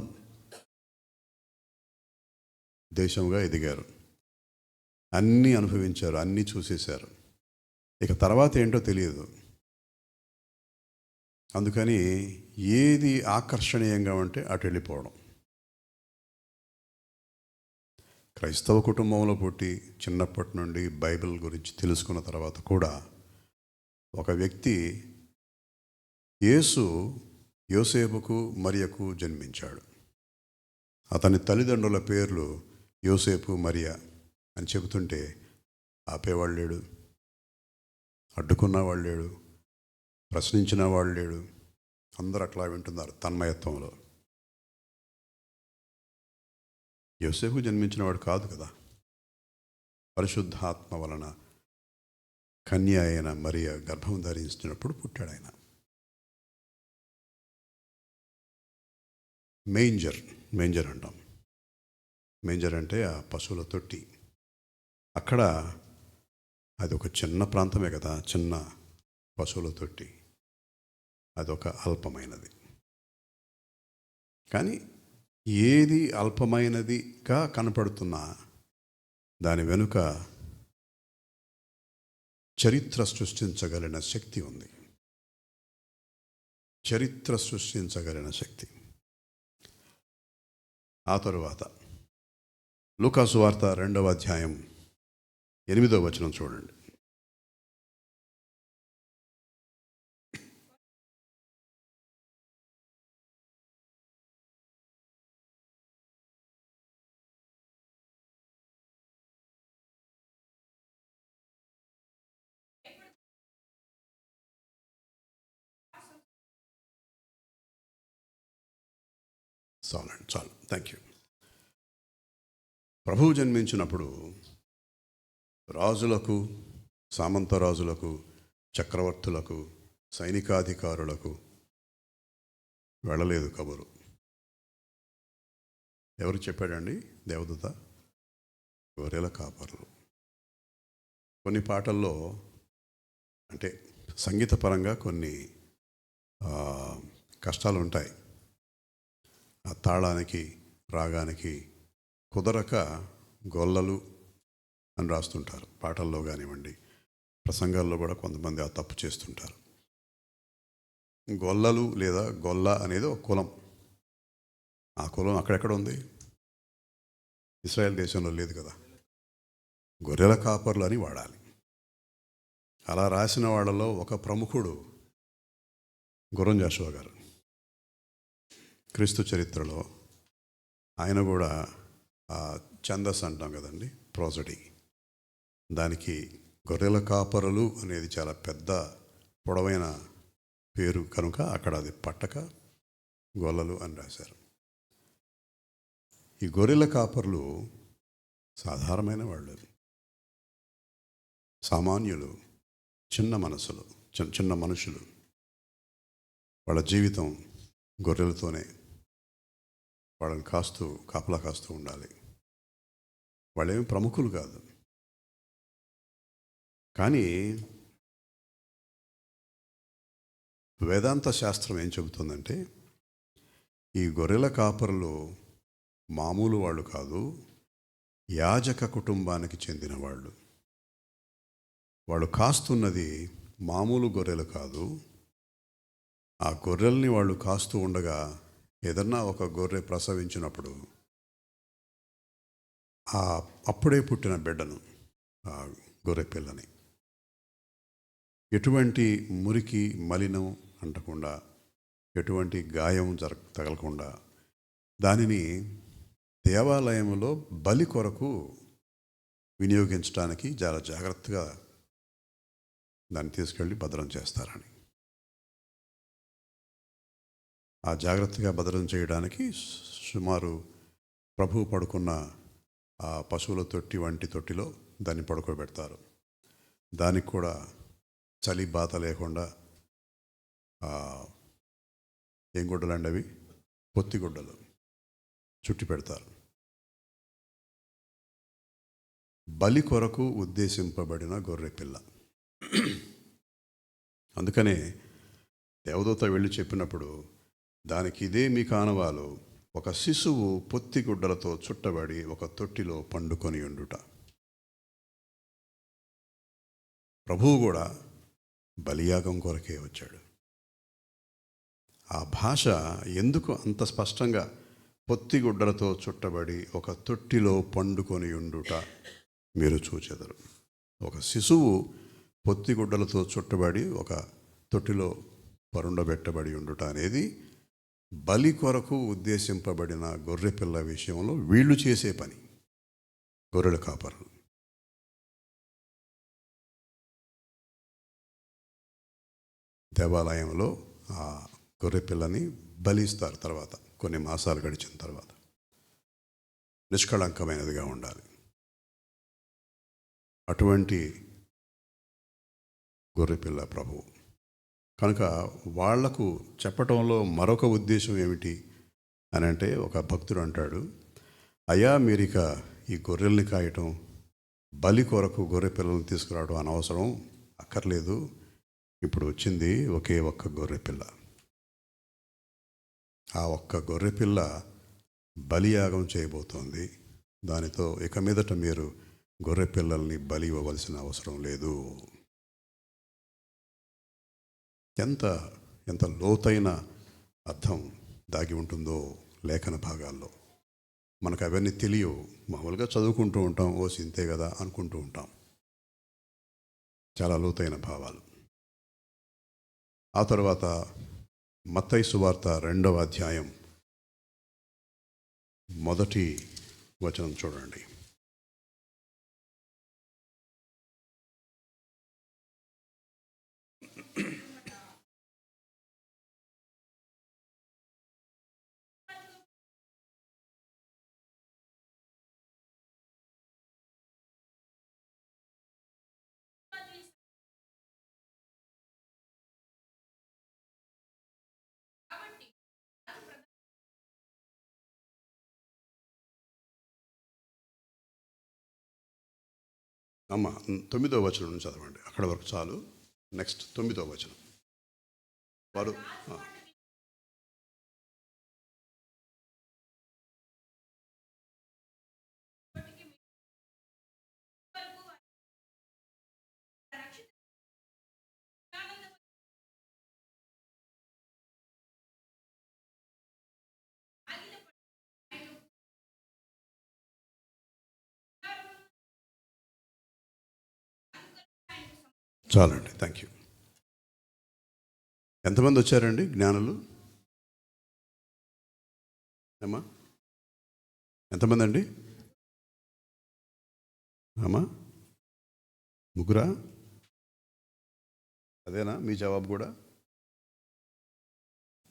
దేశంగా ఎదిగారు. అన్నీ అనుభవించారు, అన్నీ చూసేశారు. ఇక తర్వాత ఏంటో తెలియదు. అందుకని ఏది ఆకర్షణీయంగా ఉంటే అటు వెళ్ళిపోవడం. క్రైస్తవ కుటుంబంలో పుట్టి చిన్నప్పటి నుండి బైబిల్ గురించి తెలుసుకున్న తర్వాత కూడా ఒక వ్యక్తి యేసు యోసేపుకు మరియకు జన్మించాడు. అతని తల్లిదండ్రుల పేర్లు యోసేపు మరియా అని చెబుతుంటే ఆపేవాళ్ళు లేడు, అడ్డుకున్నవాళ్ళు లేడు, ప్రశ్నించిన వాళ్ళు లేడు. అందరూ అట్లా వింటున్నారు తన్మయత్వంలో. యోసేపు జన్మించినవాడు కాదు కదా, పరిశుద్ధాత్మ వలన కన్య అయిన మరియ గర్భం ధరించినప్పుడు పుట్టాడు ఆయన. మేంజర్ అంటాం. మేంజర్ అంటే ఆ పశువుల తొట్టి. అక్కడ అది ఒక చిన్న ప్రాంతమే కదా, చిన్న పశువుల తొట్టి. అదొక అల్పమైనది. కానీ ఏది అల్పమైనదిగా కనపడుతున్నా దాని వెనుక చరిత్ర సృష్టించగలిగిన శక్తి ఉంది. చరిత్ర సృష్టించగలిగిన శక్తి. ఆ తరువాత లూకా సువార్త 2వ అధ్యాయం 8వ వచనం చూడండి. చాలు, థ్యాంక్ యూ. ప్రభువు జన్మించినప్పుడు రాజులకు, సామంత రాజులకు, చక్రవర్తులకు, సైనికాధికారులకు వెళ్ళలేదు కబురు. ఎవరు చెప్పాడండి? దేవదూత, గొర్రెల కాపరులు. కొన్ని పాటల్లో అంటే సంగీతపరంగా కొన్ని కష్టాలు ఉంటాయి. ఆ తాళానికి, రాగానికి కుదరక గొల్లలు అని రాస్తుంటారు పాటల్లో కానివ్వండి, ప్రసంగాల్లో కూడా కొంతమంది ఆ తప్పు చేస్తుంటారు. గొల్లలు లేదా గొల్ల అనేది ఒక కులం. ఆ కులం అక్కడెక్కడ ఉంది? ఇస్రాయేల్ దేశంలో లేదు కదా. గొర్రెల కాపర్లు అని వాడాలి. అలా రాసిన వాళ్ళలో ఒక ప్రముఖుడు గుర్రం జాషువా గారు. క్రీస్తు చరిత్రలో ఆయన కూడా ఛందస్ అంటాం కదండి, ప్రోసడీ, దానికి గొర్రెల కాపరులు అనేది చాలా పెద్ద పొడవైన పేరు కనుక అక్కడ అది పట్టక గొల్లలు అని రాశారు. ఈ గొర్రెల కాపరులు సాధారణమైన వాళ్ళు, సామాన్యులు, చిన్న మనసులు, చిన్న మనుషులు. వాళ్ళ జీవితం గొర్రెలతోనే వాళ్ళని కాపలా కాస్తూ ఉండాలి. వాళ్ళేమి ప్రముఖులు కాదు. కానీ వేదాంత శాస్త్రం ఏం చెబుతుందంటే ఈ గొర్రెల కాపరులు మామూలు వాళ్ళు కాదు, యాజక కుటుంబానికి చెందిన వాళ్ళు. వాళ్ళు కాస్తున్నది మామూలు గొర్రెలు కాదు. ఆ గొర్రెల్ని వాళ్ళు కాస్తూ ఉండగా ఏదన్నా ఒక గొర్రె ప్రసవించినప్పుడు ఆ అప్పుడే పుట్టిన బిడ్డను, ఆ గొర్రె పిల్లని ఎటువంటి మురికి మలినం అంటకుండా, ఎటువంటి గాయం తగలకుండా దానిని దేవాలయంలో బలి కొరకు వినియోగించడానికి చాలా జాగ్రత్తగా దాన్ని తీసుకెళ్ళి భద్రం చేస్తారని. ఆ జాగ్రత్తగా భద్రం చేయడానికి సుమారు ప్రభువు పడుకున్న ఆ పశువుల తొట్టి వంటి తొట్టిలో దాన్ని పడుకోబెడతారు. దానికి కూడా చలి బాత లేకుండా ఏం గుడ్డలు అండి అవి, పొత్తి గుడ్డలు చుట్టి పెడతారు. బలి కొరకు ఉద్దేశింపబడిన గొర్రె పిల్ల. అందుకనే దేవదూత వెళ్ళి చెప్పినప్పుడు దానికి ఇదే మీ కానవాలు, ఒక శిశువు పొత్తి గుడ్డలతో చుట్టబడి ఒక తొట్టిలో పండుకొని ఉండుట. ప్రభువు కూడా బలియాగం కొరకే వచ్చాడు. ఆ భాష ఎందుకు అంత స్పష్టంగా పొత్తి గుడ్డలతో చుట్టబడి ఒక తొట్టిలో పండుకొని ఉండుట మీరు చూచెదరు. ఒక శిశువు పొత్తి గుడ్డలతో చుట్టబడి ఒక తొట్టిలో పరుండబెట్టబడి ఉండుట అనేది బలి కొరకు ఉద్దేశింపబడిన గొర్రె పిల్ల విషయంలో వీళ్ళు చేసే పని, గొర్రెల కాపరులు. దేవాలయంలో ఆ గొర్రె పిల్లని బలిస్తారు. తర్వాత కొన్ని మాసాలు గడిచిన తర్వాత నిష్కళంకమైనదిగా ఉండాలి. అటువంటి గొర్రెపిల్ల ప్రభువు కనుక వాళ్లకు చెప్పటంలో మరొక ఉద్దేశం ఏమిటి అని అంటే, ఒక భక్తుడు అంటాడు, అయ్యా మీరిక ఈ గొర్రెల్ని కాయటం, బలి కొరకు గొర్రె పిల్లల్ని తీసుకురావడం అనవసరం, అక్కర్లేదు. ఇప్పుడు వచ్చింది ఒకే ఒక్క గొర్రెపిల్ల. ఆ ఒక్క గొర్రెపిల్ల బలియాగం చేయబోతోంది. దానితో ఇక మీదట మీరు గొర్రె పిల్లల్ని బలి ఇవ్వవలసిన అవసరం లేదు. ఎంత ఎంత లోతైన అర్థం దాగి ఉంటుందో లేఖన భాగాల్లో. మనకు అవన్నీ తెలియవు. మామూలుగా చదువుకుంటూ ఉంటాం, ఓ సింతే కదా అనుకుంటూ ఉంటాం. చాలా లోతైన భావాలు. ఆ తర్వాత మత్తయి సువార్త 2వ అధ్యాయం 1వ వచనం చూడండి. అమ్మ 9వ వచనం నుంచి చదవండి. అక్కడ వరకు చాలు. నెక్స్ట్ 9వ వచనం. వారు చాలండి, థ్యాంక్ యూ. ఎంతమంది వచ్చారండి జ్ఞానులు? అమ్మా ఎంతమంది అండి? అమ్మా ముగ్గురా? అదేనా మీ జవాబు కూడా?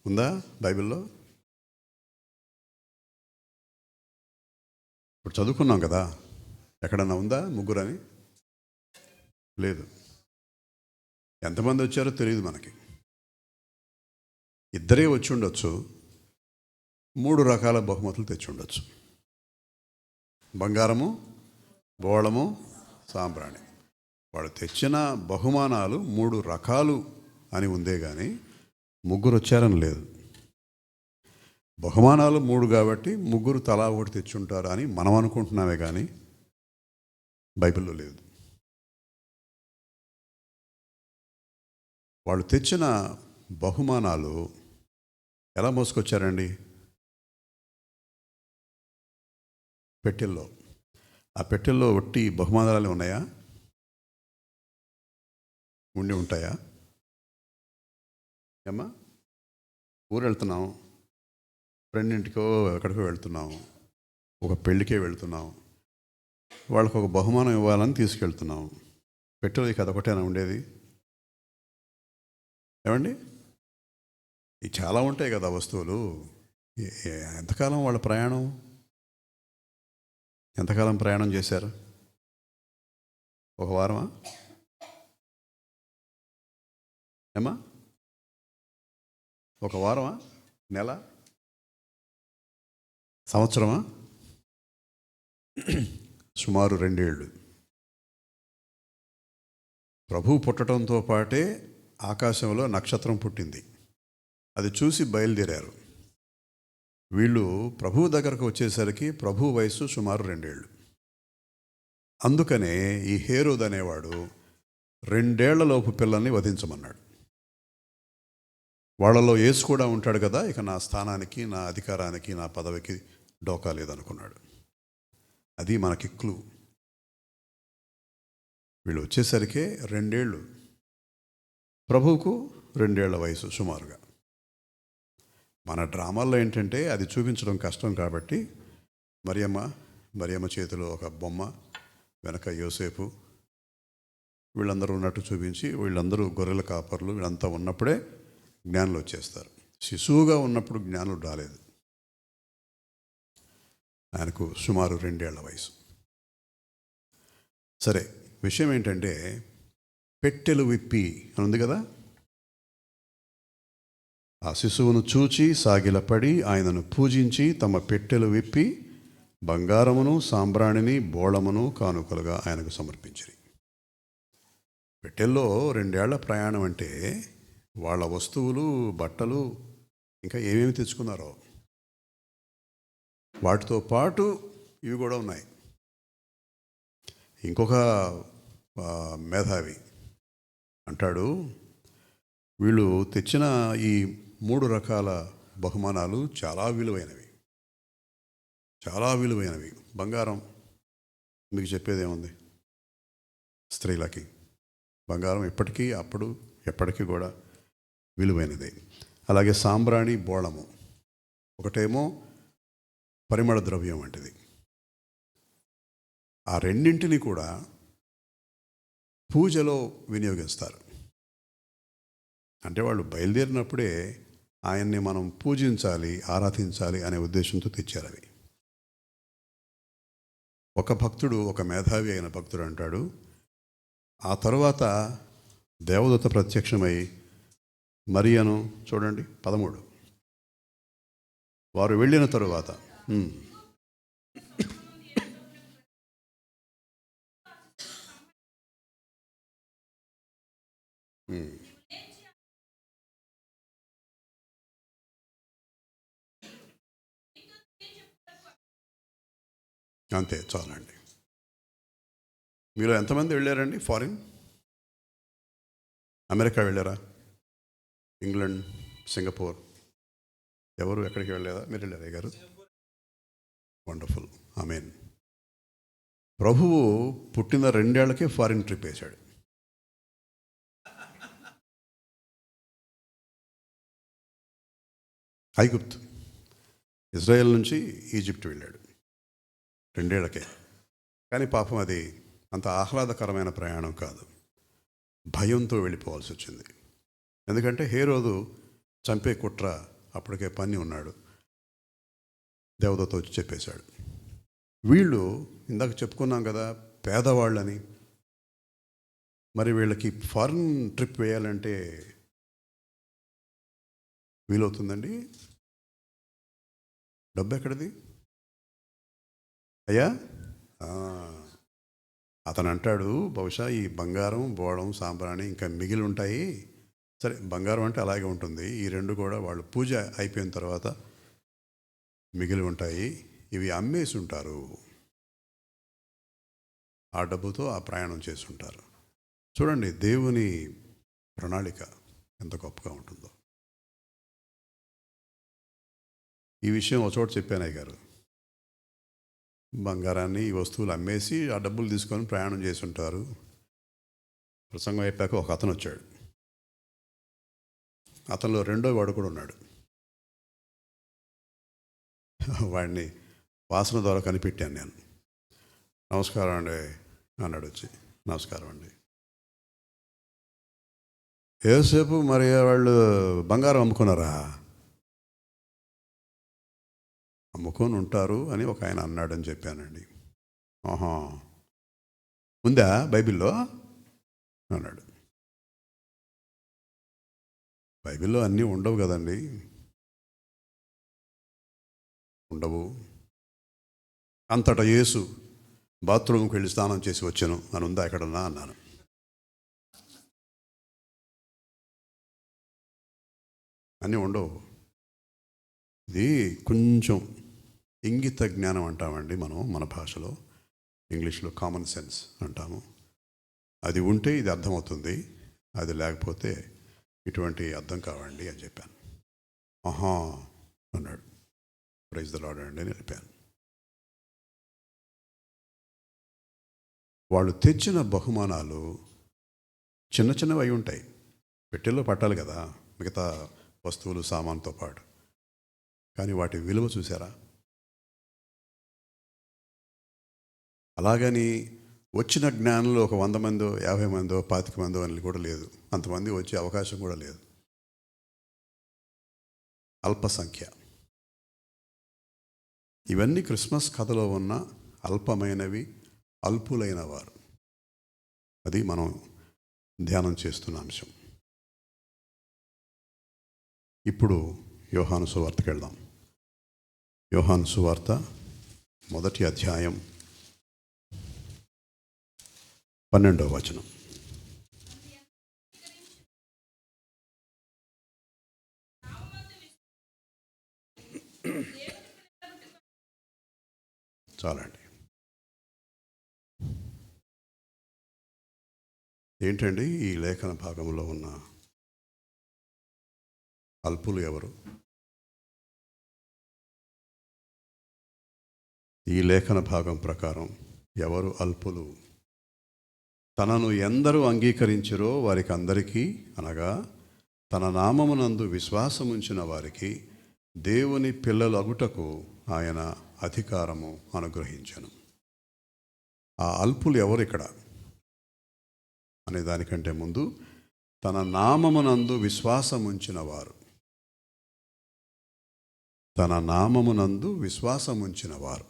ఉందా బైబిల్లో? ఇప్పుడు చదువుకున్నాం కదా, ఎక్కడన్నా ఉందా ముగ్గురు అని? లేదు. ఎంతమంది వచ్చారో తెలియదు మనకి. ఇద్దరే వచ్చి ఉండొచ్చు, 3 రకాల బహుమతులు తెచ్చి ఉండొచ్చు. బంగారము, బోళము, సాంబ్రాణి. వాడు తెచ్చిన బహుమానాలు 3 రకాలు అని ఉందే కానీ ముగ్గురు వచ్చారని లేదు. బహుమానాలు 3 కాబట్టి ముగ్గురు తలా ఒకటి తెచ్చుంటారు అని మనం అనుకుంటున్నామే కానీ బైబిల్లో లేదు. వాళ్ళు తెచ్చిన బహుమానాలు ఎలా మోసుకొచ్చారండి? పెట్టెల్లో. ఆ పెట్టెల్లో ఒట్టి బహుమానాలు ఉన్నాయా? ఉండి ఉంటాయా? ఏమ్మా, ఊరు వెళ్తున్నాం, ఫ్రెండ్ ఇంటికో ఎక్కడికో వెళ్తున్నాం, ఒక పెళ్ళికే వెళ్తున్నాం, వాళ్ళకు ఒక బహుమానం ఇవ్వాలని తీసుకెళ్తున్నాం. పెట్టెలో కథ ఒకటేనా ఉండేది? ఏమండి, ఇవి చాలా ఉంటాయి కదా వస్తువులు. ఎంతకాలం వాళ్ళ ప్రయాణం? ఎంతకాలం ప్రయాణం చేశారు? ఒక వారమా? ఏమ్మా, ఒక వారమా? నెల? సంవత్సరమా? సుమారు 2 ఏళ్ళు. ప్రభువు పుట్టడంతో పాటే ఆకాశంలో నక్షత్రం పుట్టింది. అది చూసి బయలుదేరారు. వీళ్ళు ప్రభువు దగ్గరకు వచ్చేసరికి ప్రభు వయసు సుమారు 2 ఏళ్ళు. అందుకనే ఈ హేరోద్ అనేవాడు 2 ఏళ్లలోపు పిల్లల్ని వధించమన్నాడు. వాళ్ళలో యేసు కూడా ఉంటాడు కదా, ఇక నా స్థానానికి, నా అధికారానికి, నా పదవికి డోకా లేదనుకున్నాడు. అది మనకి క్లూ. వీళ్ళు వచ్చేసరికి 2 ఏళ్ళు, ప్రభువుకు 2 ఏళ్ల వయసు సుమారుగా. మన డ్రామాల్లో ఏంటంటే అది చూపించడం కష్టం కాబట్టి మరియమ్మ చేతిలో ఒక బొమ్మ, వెనక యోసేపు, వీళ్ళందరూ ఉన్నట్టు చూపించి, వీళ్ళందరూ గొర్రెల కాపర్లు, వీళ్ళంతా ఉన్నప్పుడే జ్ఞానులు వచ్చేస్తారు. శిశువుగా ఉన్నప్పుడు జ్ఞానులు రాలేదు. ఆయనకు సుమారు 2 ఏళ్ల వయసు. సరే, విషయం ఏంటంటే పెట్టెలు విప్పి అని ఉంది కదా. ఆ శిశువును చూచి సాగిలపడి ఆయనను పూజించి తమ పెట్టెలు విప్పి బంగారమును, సాంబ్రాణిని, బోళమును కానుకలుగా ఆయనకు సమర్పించిరి. పెట్టెల్లో 2 ఏళ్ల ప్రయాణం అంటే వాళ్ళ వస్తువులు, బట్టలు, ఇంకా ఏమేమి తెచ్చుకున్నారో వాటితో పాటు ఇవి కూడా ఉన్నాయి. ఇంకొక మేధావి అంటాడు, వీళ్ళు తెచ్చిన ఈ 3 రకాల బహుమానాలు చాలా విలువైనవి, చాలా విలువైనవి. బంగారం మీకు చెప్పేదేముంది? స్త్రీలకి బంగారం ఇప్పటికీ, అప్పుడు, ఎప్పటికీ కూడా విలువైనదే. అలాగే సాంబ్రాణి, బోళము, ఒకటేమో పరిమళ ద్రవ్యం వంటిది. ఆ రెండింటిని కూడా పూజలో వినియోగిస్తారు. అంటే వాళ్ళు బయలుదేరినప్పుడే ఆయన్ని మనం పూజించాలి, ఆరాధించాలి అనే ఉద్దేశంతో తెచ్చారు అవి. ఒక భక్తుడు, ఒక మేధావి అయిన భక్తుడు అంటాడు, ఆ తరువాత దేవదూత ప్రత్యక్షమై మరియను చూడండి 13, వారు వెళ్ళిన తరువాత అంతే, చాలండి. మీరు ఎంతమంది వెళ్ళారండి ఫారిన్? అమెరికా వెళ్ళారా? ఇంగ్లాండ్, సింగపూర్, ఎవరు ఎక్కడికి వెళ్ళలేదా? మీరు వెళ్ళారా గారు? వండర్ఫుల్, ఆమేన్. ప్రభువు పుట్టిన 2 ఏళ్లకే ఫారిన్ ట్రిప్ వేశాడు. ఐగుప్తు, ఇజ్రాయెల్ నుంచి ఈజిప్ట్ వెళ్ళాడు 2 ఏళ్లకే. కానీ పాపం అది అంత ఆహ్లాదకరమైన ప్రయాణం కాదు. భయంతో వెళ్ళిపోవాల్సి వచ్చింది. ఎందుకంటే హేరోదు చంపే కుట్ర అప్పటికే పన్ని ఉన్నాడు. దేవదూత వచ్చి చెప్పేశాడు. వీళ్ళు ఇందాక చెప్పుకున్నాం కదా పేదవాళ్ళని. మరి వీళ్ళకి ఫారిన్ ట్రిప్ వేయాలంటే వీలవుతుందండి? డబ్బు ఎక్కడిది అయ్యా? అతను అంటాడు, బహుశా ఈ బంగారం, బోడం, సాంబ్రాణి ఇంకా మిగిలి ఉంటాయి. సరే, బంగారం అంటే అలాగే ఉంటుంది. ఈ 2 కూడా వాళ్ళు పూజ అయిపోయిన తర్వాత మిగిలి ఉంటాయి. ఇవి అమ్మేసి ఉంటారు. ఆ డబ్బుతో ఆ ప్రయాణం చేసి ఉంటారు. చూడండి దేవుని ప్రణాళిక ఎంత గొప్పగా ఉంటుందో. ఈ విషయం ఒక చోట చెప్పాను అయ్య గారు. బంగారాన్ని, ఈ వస్తువులు అమ్మేసి ఆ డబ్బులు తీసుకొని ప్రయాణం చేసి ఉంటారు. ప్రసంగం అయిపోయాక ఒక అతను వచ్చాడు. అతనిలో 2వ వాడు కూడా ఉన్నాడు. వాడిని వాసన ద్వారా కనిపెట్టాను నేను. నమస్కారం అండి అన్నాడు వచ్చి. నమస్కారం అండి. యోసేపు మరి వాళ్ళు బంగారం అమ్ముకున్నారా? అమ్ముకొని ఉంటారు అని ఒక ఆయన అన్నాడని చెప్పానండి. ఆహా, ఉందా బైబిల్లో అన్నాడు. బైబిల్లో అన్నీ ఉండవు కదండి. ఉండవు. అంతటా యేసు బాత్రూమ్కి వెళ్ళి స్నానం చేసి వచ్చాను అని ఉందా ఎక్కడన్నా అన్నాను. అన్నీ ఉండవు. ఇది కొంచెం ఇంగిత జ్ఞానం అంటామండి మనం, మన భాషలో. ఇంగ్లీష్లో కామన్ సెన్స్ అంటాము. అది ఉంటే ఇది అర్థమవుతుంది, అది లేకపోతే ఇటువంటి అర్థం కావండి అని చెప్పాను. ఆహా అన్నాడు. ప్రైజ్ ద లార్డ్ అండి అని చెప్పాను. వాళ్ళు తెచ్చిన బహుమానాలు చిన్న చిన్నవి అయి ఉంటాయి. పెట్టెల్లో పట్టాలి కదా మిగతా వస్తువులు, సామాన్తో పాటు. కానీ వాటి విలువ చూసారా? అలాగని వచ్చిన జ్ఞానంలో ఒక 100 మందో, 50 మందో, 25 మందో అని కూడా లేదు. అంతమంది వచ్చే అవకాశం కూడా లేదు. అల్ప సంఖ్య. ఇవన్నీ క్రిస్మస్ కథలో ఉన్న అల్పమైనవి, అల్పులైన వారు. అది మనం ధ్యానం చేస్తున్న అంశం. ఇప్పుడు యోహాను సువార్తకి వెళ్దాం. యోహాను సువార్త 1వ అధ్యాయం 12వ వచనం. చాలండి. ఏంటండి ఈ లేఖన భాగంలో ఉన్న అల్పులు ఎవరు? ఈ లేఖన భాగం ప్రకారం ఎవరు అల్పులు? తనను ఎందరూ అంగీకరించిరో వారికి అందరికీ, అనగా తన నామమునందు విశ్వాసముంచిన వారికి దేవుని పిల్లలు అగుటకు ఆయన అధికారము అనుగ్రహించెను. ఆ అల్పులు ఎవరు ఇక్కడ అనే దానికంటే ముందు, తన నామమునందు విశ్వాసముంచిన వారు. తన నామమునందు విశ్వాసముంచిన వారు.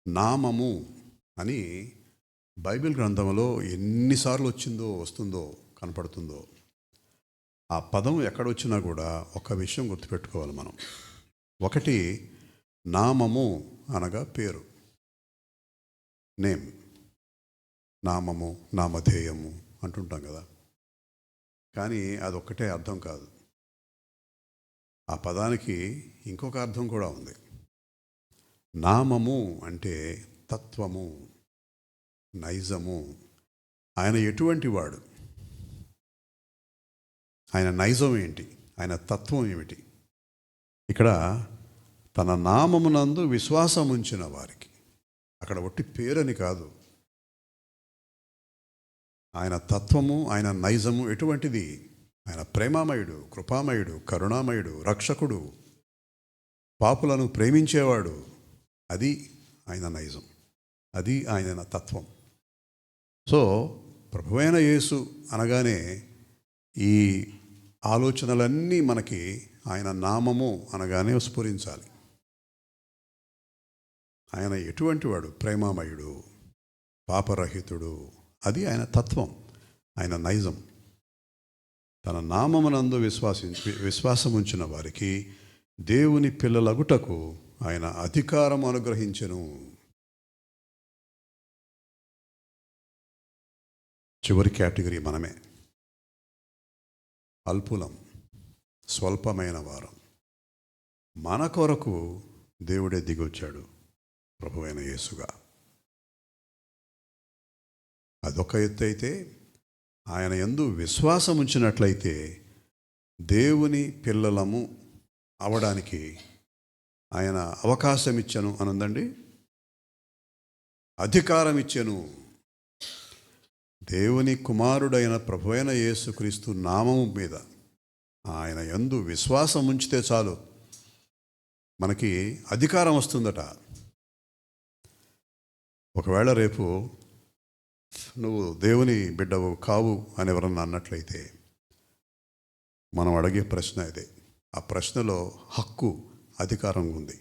నామము అని బైబిల్ గ్రంథంలో ఎన్నిసార్లు వస్తుందో కనపడుతుందో. ఆ పదం ఎక్కడొచ్చినా కూడా ఒక విషయం గుర్తుపెట్టుకోవాలి మనం. ఒకటి, నామము అనగా పేరు, నేమ్. నామము, నామధేయము అంటుంటాం కదా. కానీ అదొక్కటే అర్థం కాదు. ఆ పదానికి ఇంకొక అర్థం కూడా ఉంది. నామము అంటే తత్వము, నైజము. ఆయన ఎటువంటి వాడు? ఆయన నైజం ఏంటి? ఆయన తత్వం ఏమిటి? ఇక్కడ తన నామమునందు విశ్వాసం ఉంచిన వారికి, అక్కడ ఒట్టి పేరని కాదు. ఆయన తత్వము, ఆయన నైజము ఎటువంటిది? ఆయన ప్రేమామయుడు, కృపామయుడు, కరుణామయుడు, రక్షకుడు, పాపులను ప్రేమించేవాడు. అది ఆయన నైజం, అది ఆయన తత్వం. సో ప్రభువైన యేసు అనగానే ఈ ఆలోచనలన్నీ మనకి ఆయన నామము అనగానే స్ఫురించాలి. ఆయన ఎటువంటి వాడు? ప్రేమామయుడు, పాపరహితుడు. అది ఆయన తత్వం, ఆయన నైజం. తన నామమునందు విశ్వాసం ఉంచిన వారికి దేవుని పిల్లలగుటకు ఆయన అధికారం అనుగ్రహించెను. చివరి కేటగిరీ మనమే. అల్పులం, స్వల్పమైన వారం. మన కొరకు దేవుడే దిగొచ్చాడు ప్రభువైన యేసుగా. అదొక ఎత్తు అయితే, ఆయన యందు విశ్వాసం ఉంచినట్లయితే దేవుని పిల్లలము అవడానికి ఆయన అవకాశం ఇచ్చెను అనుందండి, అధికారం ఇచ్చెను. దేవుని కుమారుడైన ప్రభువైన యేసుక్రీస్తు నామము మీద ఆయన యందు విశ్వాసం ఉంచితే చాలు, మనకి అధికారం వస్తుందట. ఒకవేళ రేపు నువ్వు దేవుని బిడ్డవు కావు అని ఎవరన్నా అన్నట్లయితే మనం అడిగే ప్రశ్న ఇదే. ఆ ప్రశ్నలో హక్కు, అధికారం ఉంది.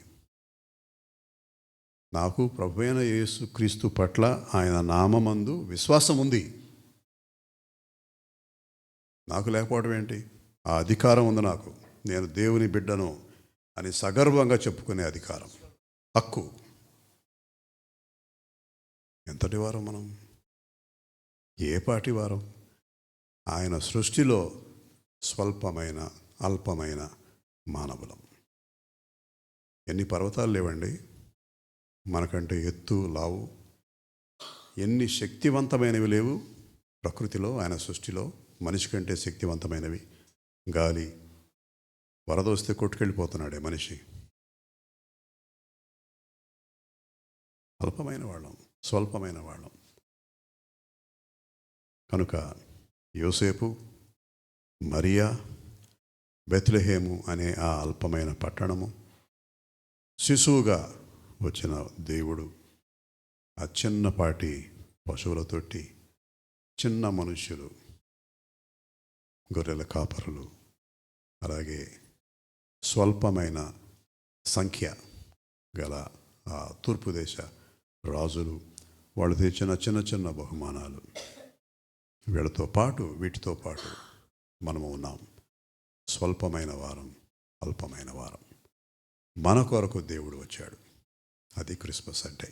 నాకు ప్రభువైన యేసుక్రీస్తు పట్ల ఆయన నామమందు విశ్వాసం ఉంది, నాకు లేకపోవడం ఏంటి? ఆ అధికారం ఉంది నాకు, నేను దేవుని బిడ్డను అని సగర్వంగా చెప్పుకునే అధికారం, హక్కు. ఎంతటి వారం మనం? ఏ పాటి వారం? ఆయన సృష్టిలో స్వల్పమైన, అల్పమైన మానవులం. ఎన్ని పర్వతాలు లేవండి మనకంటే ఎత్తు, లావు. ఎన్ని శక్తివంతమైనవి లేవు ప్రకృతిలో, ఆయన సృష్టిలో. మనిషి కంటే శక్తివంతమైనవి. గాలి, వరద వస్తే కొట్టుకెళ్ళిపోతున్నాడే మనిషి. అల్పమైన వాళ్ళం, స్వల్పమైన వాళ్ళం. కనుక యోసేపు, మరియా, బెత్లెహేము అనే ఆ అల్పమైన పట్టణము, శిశువుగా వచ్చిన దేవుడు, ఆ చిన్నపాటి పశువుల తొట్టి, చిన్న మనుష్యులు, గొర్రెల కాపరులు, అలాగే స్వల్పమైన సంఖ్య గల ఆ తూర్పు దేశ రాజులు, వాళ్ళు తెచ్చిన చిన్న చిన్న బహుమానాలు, వీటితో పాటు మనము ఉన్నాం. స్వల్పమైన వారం, అల్పమైన వారం. మన కొరకు దేవుడు వచ్చాడు. అది క్రిస్మస్ అంటే.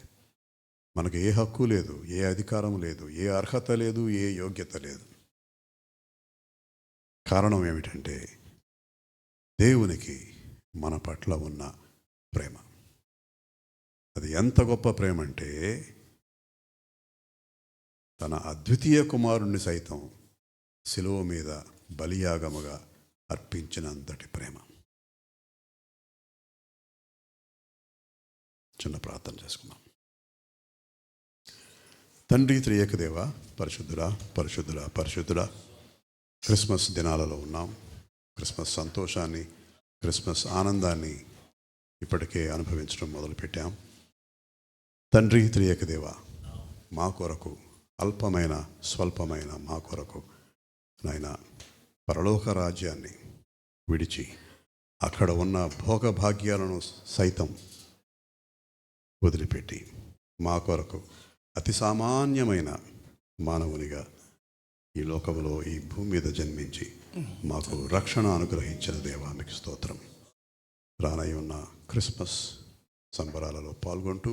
మనకు ఏ హక్కు లేదు, ఏ అధికారం లేదు, ఏ అర్హత లేదు, ఏ యోగ్యత లేదు. కారణం ఏమిటంటే దేవునికి మన పట్ల ఉన్న ప్రేమ. అది ఎంత గొప్ప ప్రేమ అంటే తన అద్వితీయ కుమారుణ్ణి సైతం శిలువ మీద బలియాగముగా అర్పించినంతటి ప్రేమ. చిన్న ప్రార్థన చేసుకున్నాం. తండ్రి త్రియేక దేవ, పరిశుద్ధుడా పరిశుద్ధుడా పరిశుద్ధుడా, క్రిస్మస్ దినాలలో ఉన్నాం. క్రిస్మస్ సంతోషాన్ని, క్రిస్మస్ ఆనందాన్ని ఇప్పటికే అనుభవించడం మొదలుపెట్టాం. తండ్రి త్రియేక దేవ, మా కొరకు, అల్పమైన స్వల్పమైన మా కొరకు నాయన పరలోక రాజ్యాన్ని విడిచి అక్కడ ఉన్న భోగభాగ్యాలను సైతం వదిలిపెట్టి మా కొరకు అతి సామాన్యమైన మానవునిగా ఈ లోకంలో, ఈ భూమి మీద జన్మించి మాకు రక్షణ అనుగ్రహించిన దేవా మీకు స్తోత్రం. రానై ఉన్న క్రిస్మస్ సంబరాలలో పాల్గొంటూ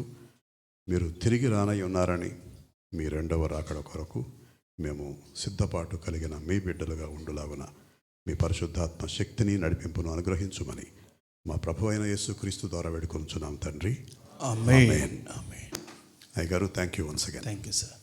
మీరు తిరిగి రానై ఉన్నారని, మీ రెండవ రాకడ కొరకు మేము సిద్ధపాటు కలిగిన మీ బిడ్డలుగా ఉండులాగున మీ పరిశుద్ధాత్మ శక్తిని, నడిపింపును అనుగ్రహించుమని మా ప్రభు అయిన యేసుక్రీస్తు ద్వారా వేడుకొంచున్నాం తండ్రి. ఆమేన్. అయ్యగారు, thank you once again. Thank you sir.